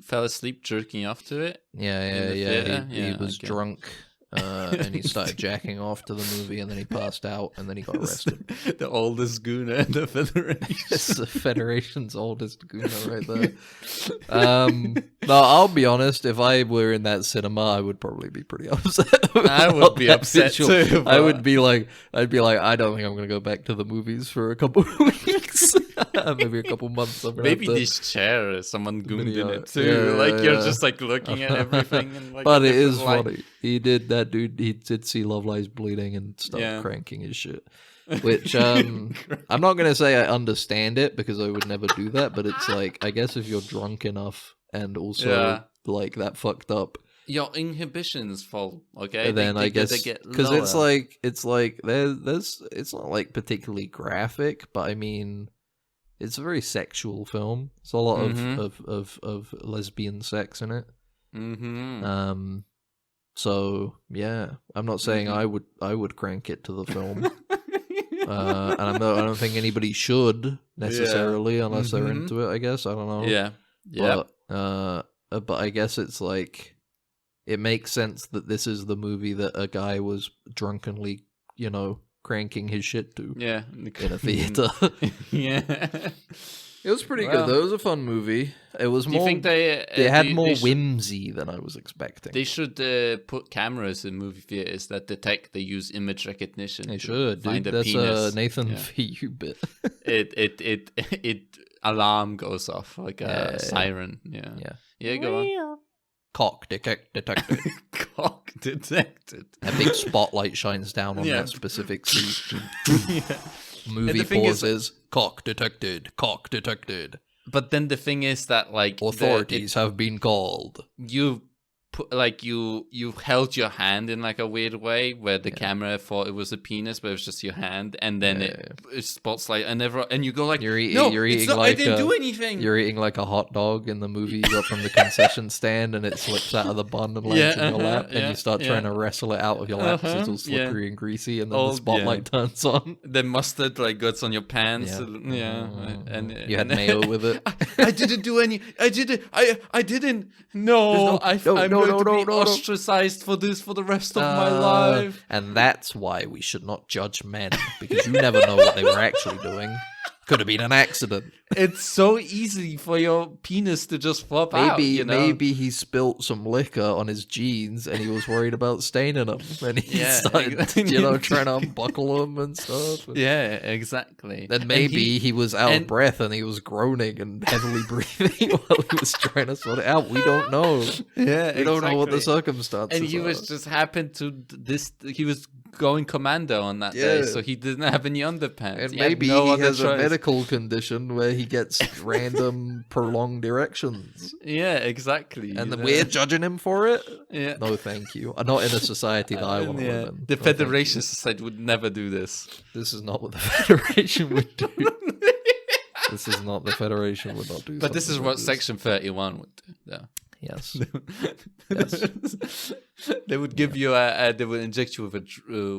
fell asleep jerking off to it? Yeah. He was drunk, and he started jacking off to the movie, and then he passed out, and then he got arrested. The oldest gooner in the Federation. It's the Federation's oldest gooner right there. No, I'll be honest. If I were in that cinema, I would probably be pretty upset. I would be upset too. I would be like, I don't think I'm going to go back to the movies for a couple of weeks. Maybe a couple months. Maybe this chair, someone goomed in it too. You're just like looking at everything. And, like, but it is funny. He did that, dude. He did see Love Lies Bleeding and start cranking his shit. Which I'm not going to say I understand it, because I would never do that. But it's like, I guess if you're drunk enough and also like that fucked up, your inhibitions fall. Okay, and then I guess because it's like there's it's not like particularly graphic, but I mean, it's a very sexual film. It's a lot of lesbian sex in it. So yeah, I'm not saying I would crank it to the film, and I don't think anybody should necessarily unless they're into it. I guess I don't know. Yeah, Yeah. But I guess it's like it makes sense that this is the movie that a guy was drunkenly, cranking his shit to. Yeah. In a theater. Yeah. It was pretty good though. It was a fun movie. It was more. Do you think they had more whimsy than I was expecting. They should put cameras in movie theaters that detect. They use image recognition. They should. Find dude. a That's penis. a Nathan VU bit. It alarm goes off like a siren. Yeah. Go on. Cock detected. Cock detected. A big spotlight shines down on that specific seat. Movie pauses. Cock detected. Cock detected. But then the thing is that like authorities have been called. You put like you held your hand in like a weird way where the camera thought it was a penis, but it was just your hand, and then it spots like and you go like you're eating like I didn't do anything. You're eating like a hot dog in the movie you got from the concession stand, and it slips out of the bun and lands in your lap, and you start trying to wrestle it out of your lap because it's all slippery and greasy, and then the spotlight turns on. The mustard like gets on your pants. And you had mayo with it. I didn't do any. I didn't. No, I'm going to be ostracized for this for the rest of my life. And that's why we should not judge men, because you never know what they were actually doing. Could have been an accident. It's so easy for your penis to just flop out. Maybe he spilt some liquor on his jeans and he was worried about staining them. And he started, trying to unbuckle them and stuff. Yeah, exactly. Then maybe he was out of breath and he was groaning and heavily breathing while he was trying to sort it out. We don't know. Yeah, we don't know what the circumstances And he was just happened to he was going commando on that day, so he didn't have any underpants. And maybe he has a medical condition where he gets random prolonged erections. Yeah, exactly. And then we're judging him for it? Yeah. No, thank you. Not in a society that I want to live in. The Federation Society would never do this. This is not what the Federation would do. This is not the Federation would not do. But this is what Section 31 would do. Yeah. Yes. They would give you they would inject you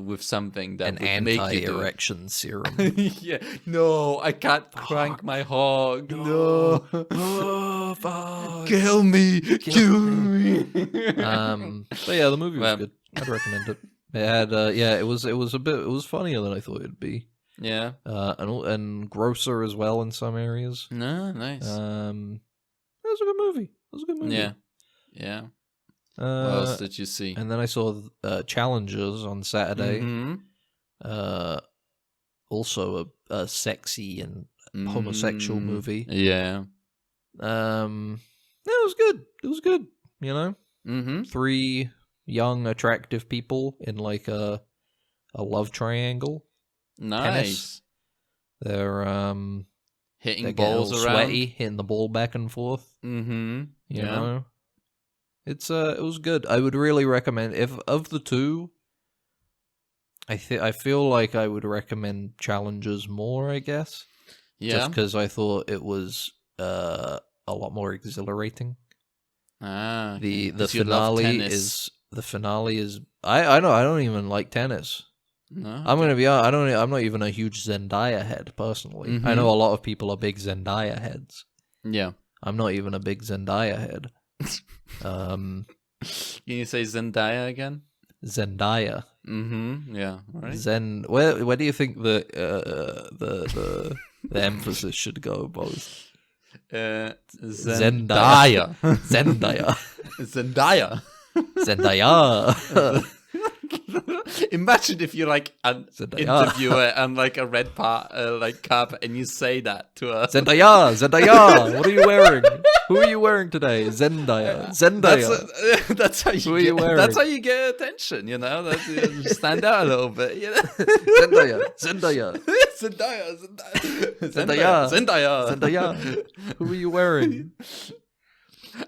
with something that an would make you anti-erection serum. Yeah. No, I can't crank my hog. No. Oh, fuck. Kill me. Kill me. But yeah, the movie was good. I'd recommend it. It had it was funnier than I thought it'd be. Yeah. And grosser as well in some areas. No, nice. It was a good movie. Yeah. Yeah. What else did you see? And then I saw Challengers on Saturday. Mm-hmm. Also a sexy and homosexual movie. Yeah. It was good. It was good. Mm-hmm. 3 young, attractive people in like a love triangle. Nice. Tennis. They're hitting balls around, sweaty, hitting the ball back and forth. Mm-hmm. You know, it was good. I would really recommend. If of the two, I feel like I would recommend Challengers more. I guess. Yeah. Just because I thought it was a lot more exhilarating. The finale is I know I don't even like tennis. No, I'm gonna be honest, I'm not even a huge Zendaya head personally. Mm-hmm. I know a lot of people are big Zendaya heads. Yeah. I'm not even a big Zendaya head. Can you say Zendaya again? Zendaya. Mm-hmm. Yeah. Right. Where do you think the emphasis should go, both? Zendaya. Zendaya. Zendaya. Zendaya. Imagine if you're like an interviewer and like a red cap and you say that to her. Zendaya, what are you wearing? Who are you wearing today? Zendaya. That's how you get. That's how you get attention. That stand out a little bit. Zendaya. Who are you wearing?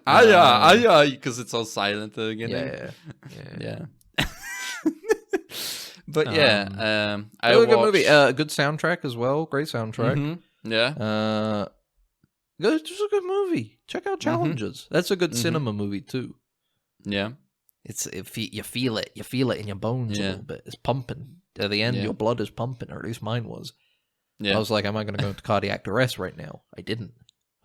Aya, because it's all silent at the beginning. Yeah. But I watched... good movie. Good soundtrack as well. Great soundtrack. Mm-hmm. Yeah. It's a good movie. Check out Challengers. Mm-hmm. That's a good cinema movie too. Yeah. You feel it. You feel it in your bones a little bit. It's pumping. At the end, your blood is pumping, or at least mine was. Yeah. I was like, am I going to go into cardiac arrest right now? I didn't.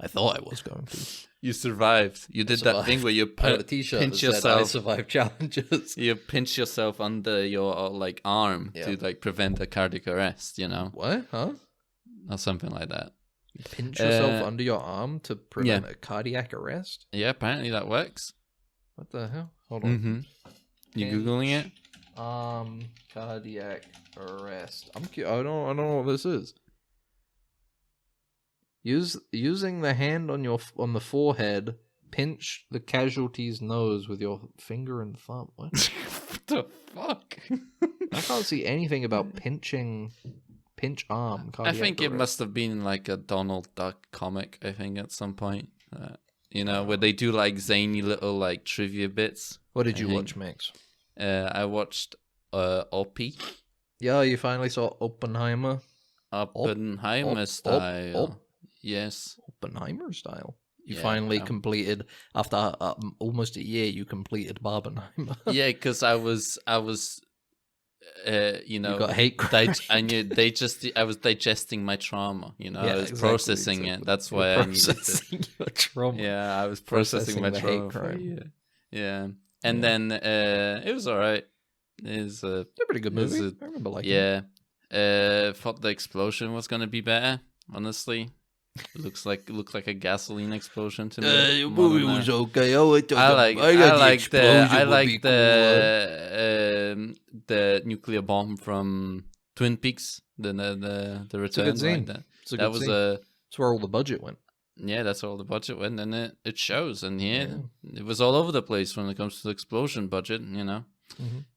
I thought I was going to. You survived. You did that thing where you I had a t-shirt pinch that said, I yourself. survived challenges. You pinch yourself under your like arm to like prevent a cardiac arrest. You know What? Huh? or something like that. You pinch yourself under your arm to prevent a cardiac arrest? Yeah, apparently that works. What the hell? Hold on. You googling it? Cardiac arrest. I don't know what this is. Using the hand on the forehead, pinch the casualty's nose with your finger and thumb. What? What the fuck? I can't see anything about pinch arm. I think it arrest. must have been like a Donald Duck comic. I think at some point, where they do like zany little like trivia bits. What did you watch, Max? I watched Opie. Yeah, you finally saw Oppenheimer. Oppenheimer style. Yes. Oppenheimer style. You finally completed, after almost a year, you completed Barbenheimer. Yeah, because I was you got hate crimes. I was digesting my trauma, I was processing it. That's why I needed to. Your trauma. Yeah, I was processing my trauma for a year. Yeah. And then it was alright. It's a pretty good movie. I remember liking it. Yeah. Thought the explosion was gonna be better, honestly. Looked like a gasoline explosion to me. The movie was okay. I like the nuclear bomb from Twin Peaks. The return. It's a good scene. That's where all the budget went. Yeah, that's where all the budget went, and it shows. And it was all over the place when it comes to the explosion budget.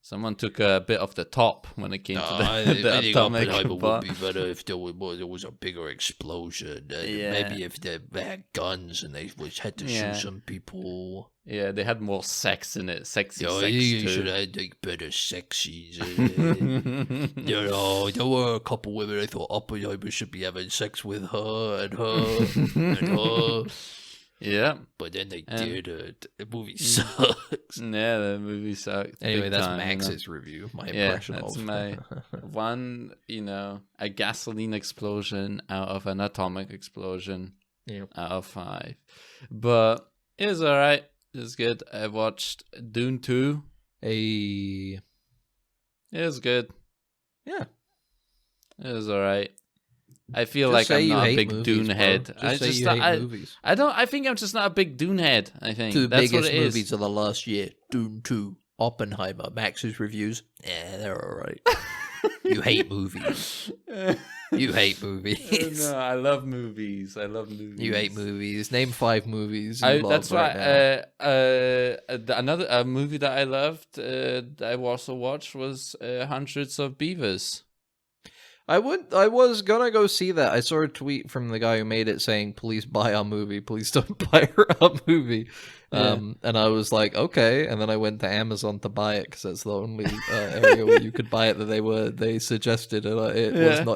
Someone took a bit off the top when it came to the atomic bomb. Would be better if there was a bigger explosion. Maybe if they had guns and they had to shoot some people. Yeah, they had more sex in it. Sexy sex you too. should have like better sexies. There were a couple women I thought Oppenheimer should be having sex with her and her and her. Yeah, but then they did it. The movie sucks. Yeah, the movie sucked. Anyway, that's Max's review. My impression that's of my one. A gasoline explosion out of an atomic explosion. Yeah. Out of 5, but it was alright. It was good. I watched Dune 2. It was good. Yeah, it was alright. I feel just like I'm not a big movies, Dune bro. head. Movies. I think I'm just not a big Dune head. I think Two that's biggest what it is. movies of the last year: Dune 2, Oppenheimer. Max's reviews, they're alright. You hate movies. You hate movies. No, I love movies. You hate movies. Name 5 movies. That's why. Another movie that I loved, that I also watched, was Hundreds of Beavers. I was gonna go see that. I saw a tweet from the guy who made it saying, "Please buy our movie. Please don't pirate our movie." And I was like, okay. And then I went to Amazon to buy it because that's the only area where you could buy it that they suggested. And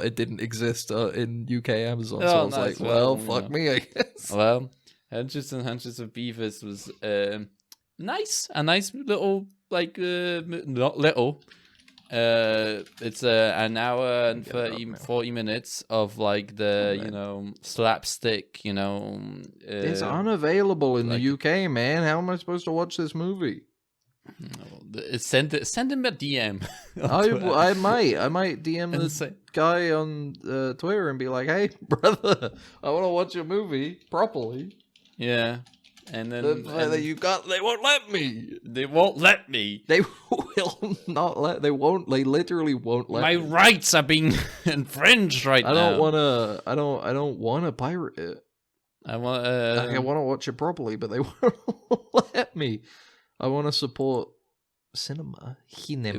it didn't exist in UK Amazon. So I was like, well, fuck me, I guess. Well, Hundreds and Hundreds of Beavers was nice. A nice little, not little. It's an hour and 40 minutes of slapstick, It's unavailable in the UK, man. How am I supposed to watch this movie? Send him a DM. I might DM the guy on Twitter and be like, "Hey, brother, I want to watch your movie properly." Yeah. And then they won't let me. They won't let me. They will not let. They won't. They literally won't let. My rights are being infringed now. I don't want to pirate it. I want to watch it properly, but they won't let me. I want to support cinema. It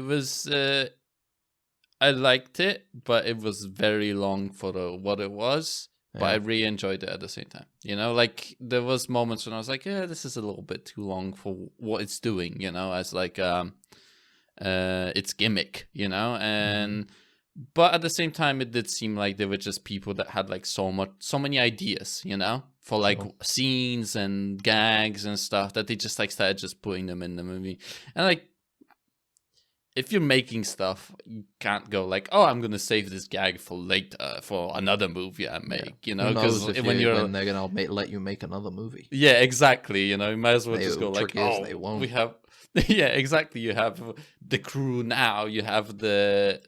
was. I liked it, but it was very long for what it was. But I really enjoyed it at the same time. There was moments when I was like, yeah, this is a little bit too long for what it's doing, as its gimmick, and but at the same time it did seem like they were just people that had so many ideas, for scenes and gags and stuff that they just started just putting them in the movie. And if you're making stuff, you can't go like, oh, I'm gonna save this gag for later for another movie I make, you know, because when they're gonna let you make another movie. Yeah, exactly. You know, you might as well just go like, oh, they won't. we have, yeah, exactly. You have the crew now. You have the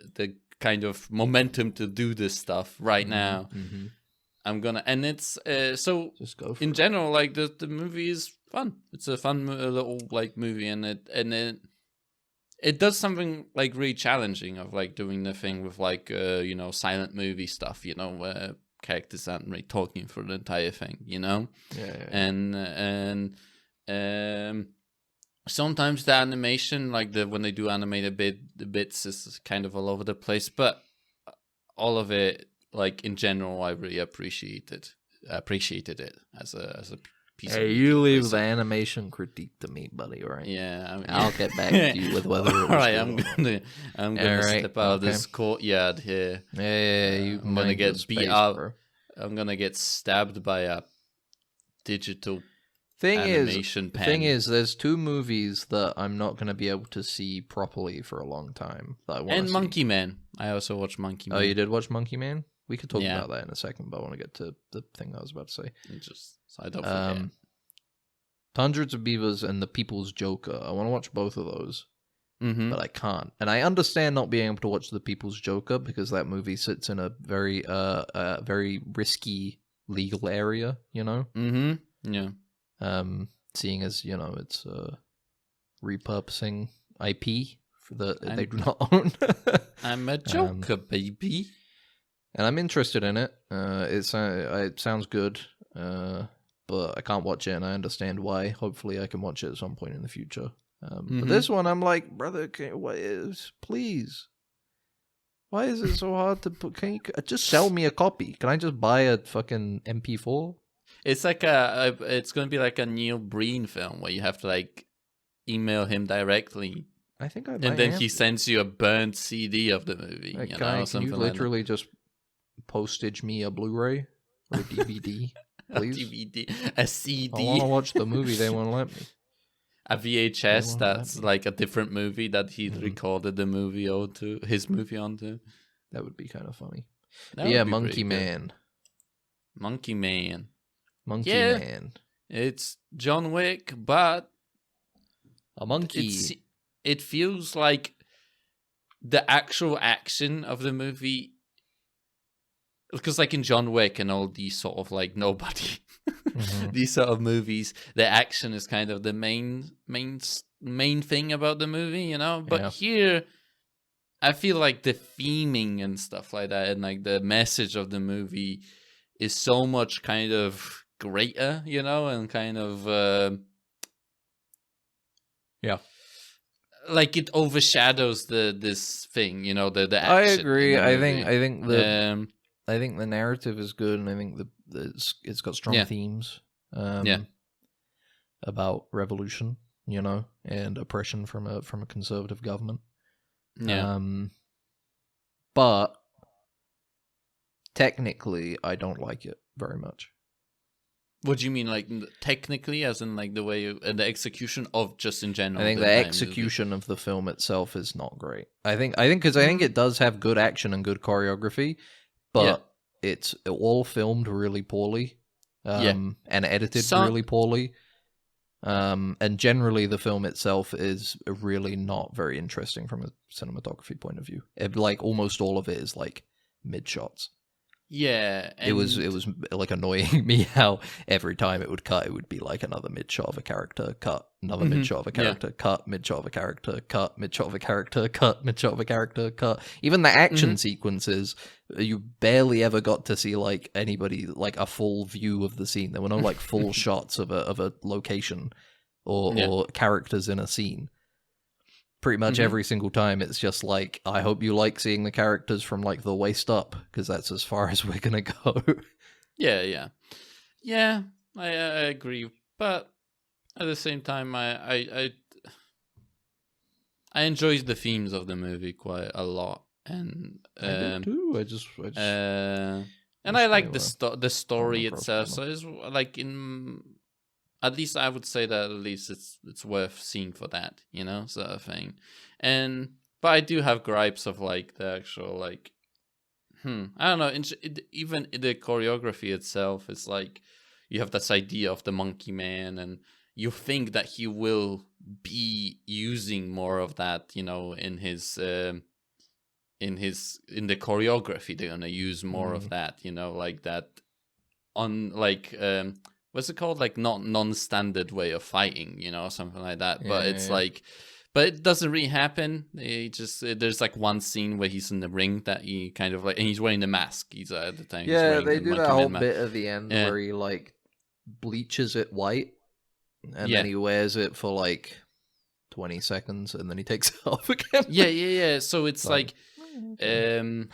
kind of momentum to do this stuff right now. Mm-hmm. I'm gonna, and it's so just go for in it. general, like the movie is fun. It's a fun little like movie, and it does something like really challenging of like doing the thing with like you know, silent movie stuff, you know, where characters aren't really talking for the entire thing, you know. And sometimes the animation, like when they do animate the bits is kind of all over the place, but all of it, like in general, I really appreciated it as a piece of you leave the animation critique to me, buddy, right? Yeah, I'll get back to you with whether it was right, good I'm gonna step out of this courtyard here. Yeah, I'm gonna get beat up. Bro. I'm gonna get stabbed by a digital thing animation pen. Thing is, there's two movies that I'm not gonna be able to see properly for a long time that I want to see. Monkey Man. I also watched Monkey Man. Oh, you did watch Monkey Man? We could talk Yeah. about that in a second, but I want to get to the thing I was about to say. Just so I don't forget. Hundreds of Beavers and The People's Joker. I want to watch both of those, Mm-hmm. but I can't. And I understand not being able to watch The People's Joker because that movie sits in a very very risky legal area, you know? Mm-hmm. Yeah. Seeing as, you know, it's repurposing IP that they do not own. I'm a Joker, baby. And I'm interested in it. It sounds good, but I can't watch it, and I understand why. Hopefully, I can watch it at some point in the future. But this one, I'm like, brother, please. Why is it so hard to put? Can you just sell me a copy? Can I just buy a fucking MP4? It's like it's gonna be like a Neil Breen film where you have to like email him directly. I think I might. And then he sends you a burnt CD of the movie. Like, you can know, you something literally just postage me a Blu-ray or a DVD, please? A DVD, a CD. I want to watch the movie. They won't let me. A VHS that's like a different movie that he recorded the movie onto, his movie onto. That would be kind of funny. Yeah, Monkey Man. Monkey Man. Monkey Man. It's John Wick, but a monkey. It feels like the actual action of the movie, because like in John Wick and all these sort of like nobody, these sort of movies, the action is kind of the main thing about the movie, you know. But here, I feel like the theming and stuff like that, and like the message of the movie is so much kind of greater, you know, and kind of like it overshadows this thing, you know, the action. I agree. I think I think the narrative is good, and I think it's got strong themes. About revolution, you know, and oppression from a conservative government. Yeah. But technically, I don't like it very much. What do you mean, like technically, as in like the way the execution of just in general? I think the execution of the film itself is not great. I think it does have good action and good choreography, but it's all filmed really poorly, and edited really poorly. And generally, the film itself is really not very interesting from a cinematography point of view. Like almost all of it is like mid shots. Yeah, it was like annoying me how every time it would cut, it would be like another mid shot of a character, cut, another mid shot of a character, cut, mid shot of a character, cut, mid shot of a character, cut, mid shot of a character, cut. Even the action sequences, you barely ever got to see like anybody like a full view of the scene. There were no like full shots of a location or characters in a scene. Pretty much every single time, it's just like, I hope you like seeing the characters from like the waist up, because that's as far as we're gonna go. Yeah, I agree, but at the same time, I enjoy the themes of the movie quite a lot, and I do too. I just and I like the story itself. So it's like at least I would say that at least it's worth seeing for that, you know, sort of thing. And But I do have gripes of like the actual like, I don't know. Even the choreography itself is like, you have this idea of the Monkey Man, and you think that he will be using more of that, in the choreography. They're gonna use more of that, like that on like what's it called, like not non-standard way of fighting, something like that. But it's like, but it doesn't really happen. There's like one scene where he's in the ring that he kind of like, and he's wearing the mask. He's at the time. Yeah, they do that whole bit at the end where he like bleaches it white, and then he wears it for like 20 seconds, and then he takes it off again. Yeah. So it's like, would have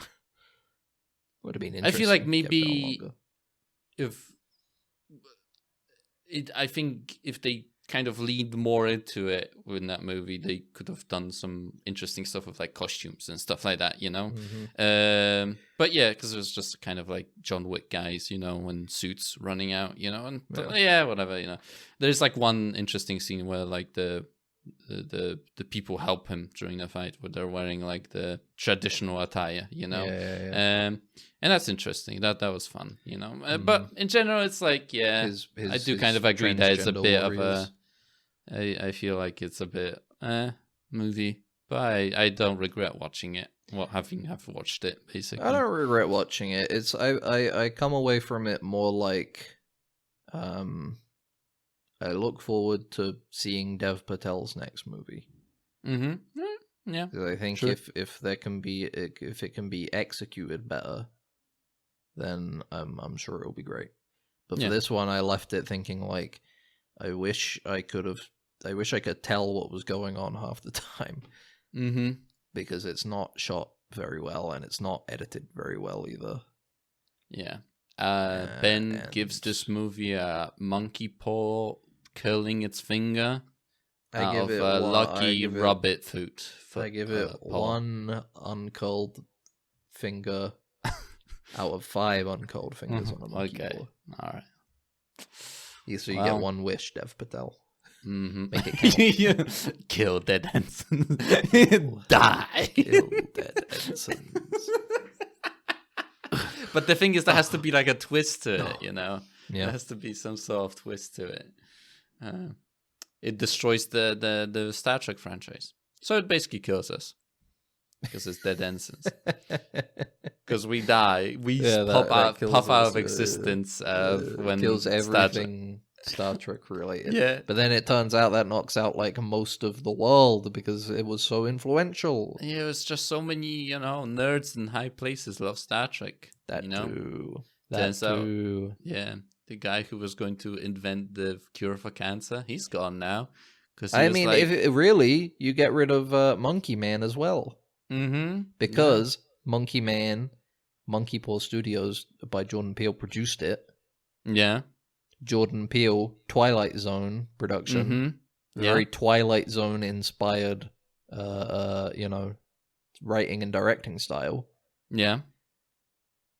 been interesting. I feel like maybe I think if they kind of leaned more into it in that movie, they could have done some interesting stuff with like costumes and stuff like that, But yeah, because it was just kind of like John Wick guys, in suits running out, and whatever, There's like one interesting scene where like the people help him during the fight, where they're wearing like the traditional attire, and that's interesting. That was fun, But in general, it's like, I do kind of agree that it's a bit of a. I feel like it's a bit movie, but I don't regret watching it. Well, having watched it, basically. I don't regret watching it. It's I come away from it more like, I look forward to seeing Dev Patel's next movie. Yeah. I think if it can be executed better, then I'm sure it'll be great. But for this one, I left it thinking like, I wish I could tell what was going on half the time. Because it's not shot very well, and it's not edited very well either. Yeah. Ben gives this movie a monkey paw curling its finger out of a lucky rabbit foot. I give it one uncurled finger out of 5 uncurled fingers on a monkey paw. All right. So you get one wish, Dev Patel. Make it count. Kill dead Ensigns. Die. Kill dead Ensigns. But the thing is, there has to be like a twist to it, Yeah. There has to be some sort of twist to it. It destroys the Star Trek franchise. So it basically kills us. Because it's dead Ensigns. Because we die. We pop out of existence when kills everything Star Trek related. Yeah. But then it turns out that knocks out like most of the world because it was so influential. Yeah, it was just so many, nerds in high places love Star Trek. Too. Yeah. The guy who was going to invent the cure for cancer, he's gone now. If you get rid of Monkey Man as well. Because Monkey Man, Monkey Paw Studios by Jordan Peele produced it. Yeah. Jordan Peele, Twilight Zone production. Very Twilight Zone inspired, writing and directing style. Yeah.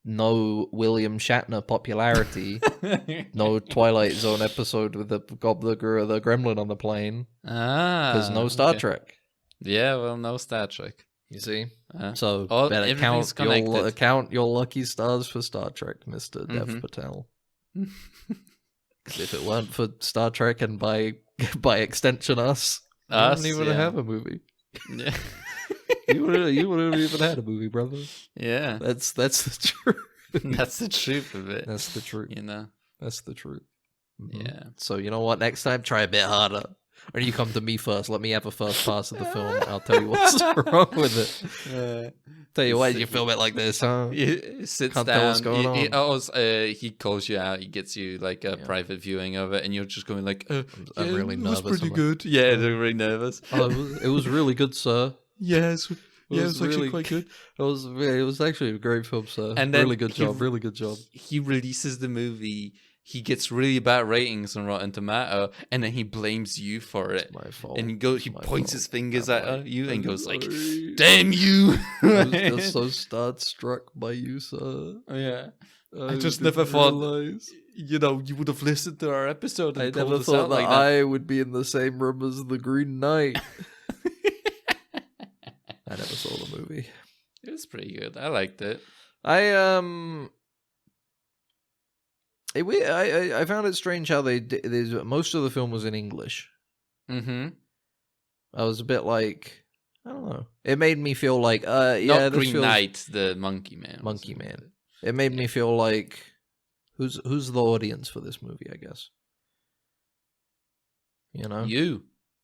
No William Shatner popularity. No Twilight Zone episode with the Gobbler or the Gremlin on the plane. Because no Star Trek. Yeah, well, no Star Trek. You see? So better count your lucky stars for Star Trek, Mr. Dev Patel. Because if it weren't for Star Trek and by extension us, you wouldn't even have a movie. Yeah. You wouldn't even had a movie, brother. Yeah. That's the truth. That's the truth of it. That's the truth. That's the truth. Yeah. So you know what? Next time, try a bit harder. Or you come to me first. Let me have a first pass of the film. I'll tell you what's wrong with it. Tell you why did you film it like this, huh? He sits Can't down. tell what's going on. He calls you out. He gets you like a private viewing of it, and you're just going like, I'm really nervous. It was pretty good. Yeah, they're really nervous. It was really good, sir. Yes. It was actually quite good. It was actually a great film, sir. And then really good job. He releases the movie. He gets really bad ratings on Rotten Tomato, and then he blames you for it. It's my fault. And he points his fingers at you and goes like, "Damn you!" I was just so starstruck by you, sir. Yeah, I just never thought you would have listened to our episode. And I never thought that I would be in the same room as the Green Knight. I never saw the movie. It was pretty good. I liked it. I found it strange how most of the film was in English. Mm-hmm. I was a bit like, I don't know. It made me feel like, Not Green Knight, the Monkey Man. Monkey Man. It made me feel like, who's the audience for this movie? I guess. You know,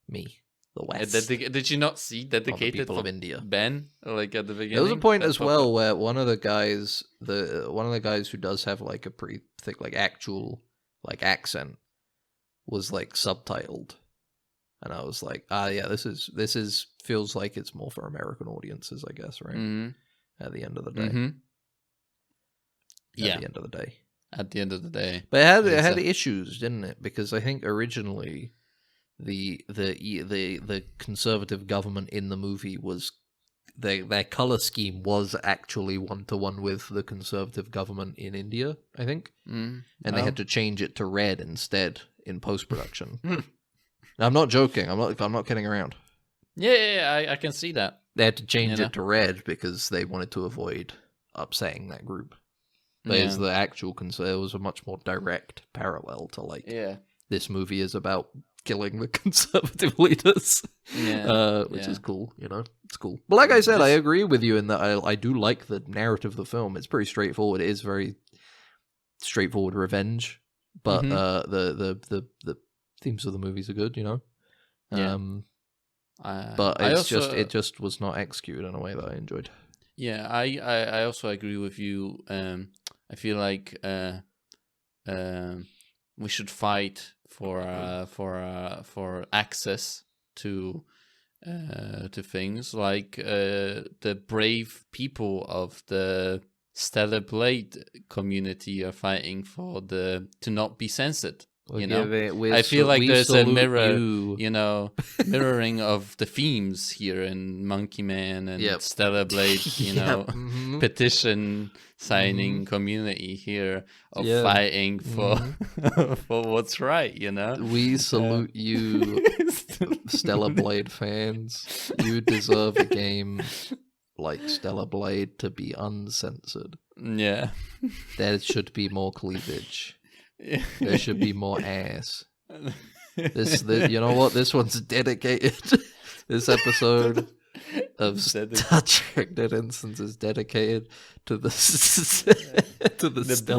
me. The West. Did you not see dedicated people for of India? Ben, like at the beginning? There was a point as well where one of the guys who does have like a pretty thick like actual like accent was like subtitled, and I was like, yeah, this is feels like it's more for American audiences, I guess, right? Mm-hmm. At the end of the day, mm-hmm. At the end of the day. At the end of the day, but it had issues, didn't it? Because I think originally the conservative government in the movie was their color scheme was actually 1-to-1 with the conservative government in India, I think, and they had to change it to red instead in post-production. I'm not joking. I'm not kidding around. Yeah, I can see that. They had to change it to red because they wanted to avoid upsetting that group. Whereas the actual it was a much more direct parallel to like this movie is about killing the conservative leaders, which is cool. You know, it's cool. But like I said, I agree with you in that I do like the narrative of the film. It's pretty straightforward. It is very straightforward revenge, but the themes of the movies are good. You know, but it just was not executed in a way that I enjoyed. Yeah, I also agree with you. I feel like we should fight for access to things like the brave people of the Stellar Blade community are fighting for to not be censored. You know, I feel like there's a mirror, mirroring of the themes here in Monkey Man and Stellar Blade, petition signing community here of fighting for for what's right, you know. We salute you, Stellar Blade fans. You deserve a game like Stellar Blade to be uncensored. Yeah. There should be more cleavage. There should be more ass. You know what? This one's dedicated. This episode of Star Trek Dead Ensigns is dedicated to the Stellar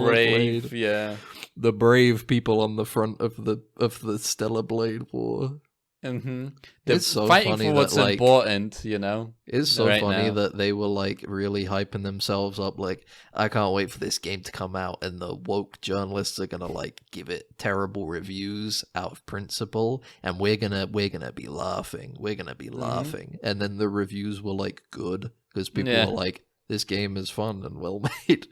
brave, Blade. The brave people on the front of the Stellar Blade War. Mm-hmm. It's so fighting funny for what's that, like, important, you know. It's so funny that they were like really hyping themselves up. Like, I can't wait for this game to come out, and the woke journalists are gonna like give it terrible reviews out of principle, and we're gonna be laughing. We're gonna be laughing, and then the reviews were like good because people were like, this game is fun and well made.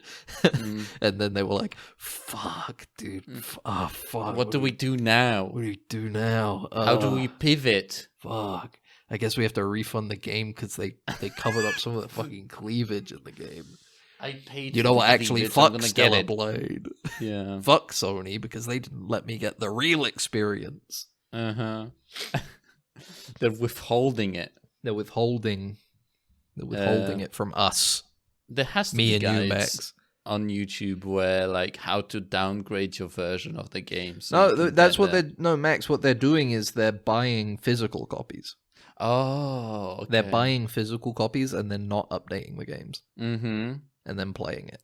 And then they were like, fuck, dude. Fuck. What do we do now? What do we do now? How do we pivot? Fuck. I guess we have to refund the game because they covered up some of the fucking cleavage in the game. I paid. You know what? Actually, fuck Stellar Blade. Blade. Yeah. Fuck Sony because they didn't let me get the real experience. They're withholding it. They're withholding it from us. There has to me be and you, guides Max, on YouTube where like how to downgrade your version of the game. So that's what Max. What they're doing is they're buying physical copies. Oh, okay. They're buying physical copies and then not updating the games. Mm-hmm. And then playing it.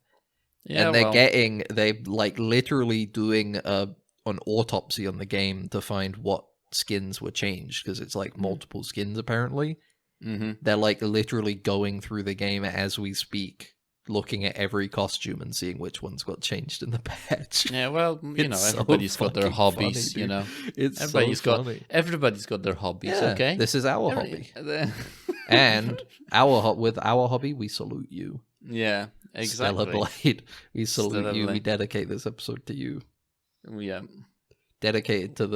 Yeah, and they're like literally doing an autopsy on the game to find what skins were changed because it's like multiple skins apparently. Mm-hmm. They're like literally going through the game as we speak, looking at every costume and seeing which ones got changed in the patch. Yeah, well, everybody's got their hobbies, funny, you know. Everybody's got their hobbies, okay? This is our hobby. And with our hobby, we salute you. Yeah, exactly. Stellar Blade, we salute you. We dedicate this episode to you. Yeah. Dedicated to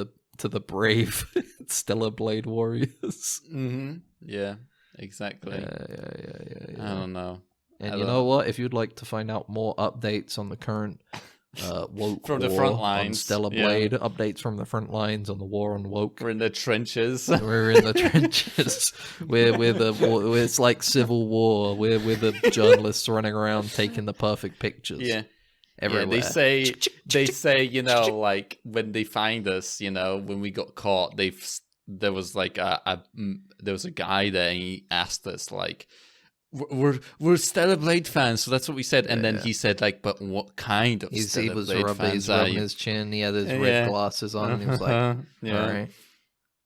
the brave Stellar Blade warriors. Mm-hmm. Yeah, exactly. Yeah. I don't know. And you know what? If you'd like to find out more updates on the current woke from the war front on lines. Stellar Blade, updates from the front lines on the war on woke. We're in the trenches. We're in the trenches. It's like Civil War. We're the journalists running around taking the perfect pictures. Yeah. Everywhere. Yeah, they say, you know, like when they find us, you know, when we got caught, there was like there was a guy there, and he asked us like, we're Stellar Blade fans, so that's what we said. And then he said like, but what kind of Stellar Blade fans are rubbing you? his chin. He had his red glasses on. And he was like, all right.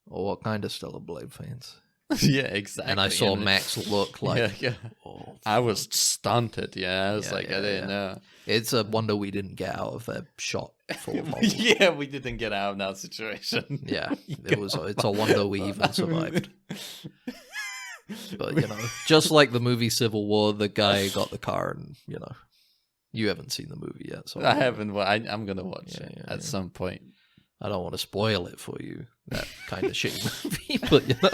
Well, what kind of Stellar Blade fans? Yeah, exactly. And I saw Max look like, oh, I was stunted. Yeah, I was I didn't know. It's a wonder we didn't get out of that shot full of models. Yeah, we didn't get out of that situation. Yeah, it's a wonder we even survived. But, you know, just like the movie Civil War, the guy got the car and, you know, you haven't seen the movie yet. So I haven't. Well, I'm going to watch it at some point. I don't want to spoil it for you, that kind of shitty movie, but, you know,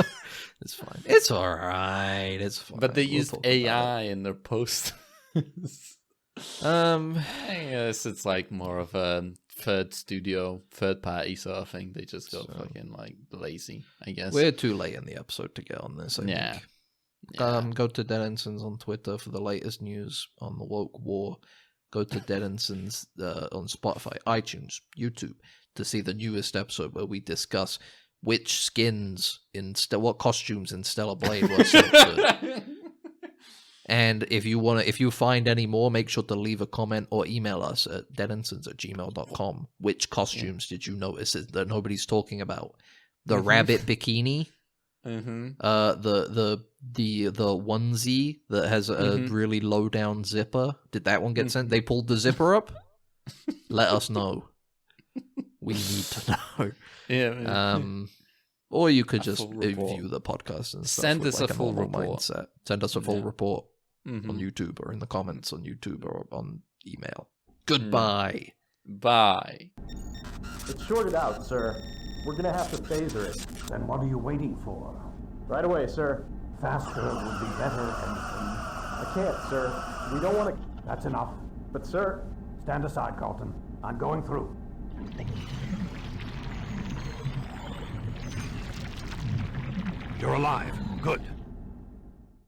it's fine. It's all right. It's fine. But they used AI in their post. I guess it's like more of a third party sort of thing. They just got fucking like lazy, I guess. We're too late in the episode to get on this, I think. Go to Dead Ensigns on Twitter for the latest news on the woke war. Go to Dead Ensigns on Spotify, iTunes, YouTube to see the newest episode where we discuss which skins what costumes in Stellar Blade were censored. And if you find any more, make sure to leave a comment or email us at deadensigns@gmail.com. Which costumes did you notice that nobody's talking about? The rabbit bikini, the onesie that has a really low down zipper. Did that one get sent? They pulled the zipper up. Let us know. We need to know. Yeah. Or you could just view the podcast and stuff. Send us a full report. Mindset. Send us a full report on YouTube or in the comments on YouTube or on email. Goodbye. Bye. It's shorted out, sir. We're gonna have to phaser it. Then what are you waiting for? Right away, sir. Faster would be better, Ensign. I can't, sir. We don't want to... That's enough. But, sir... Stand aside, Carlton. I'm going through. You're alive. Good.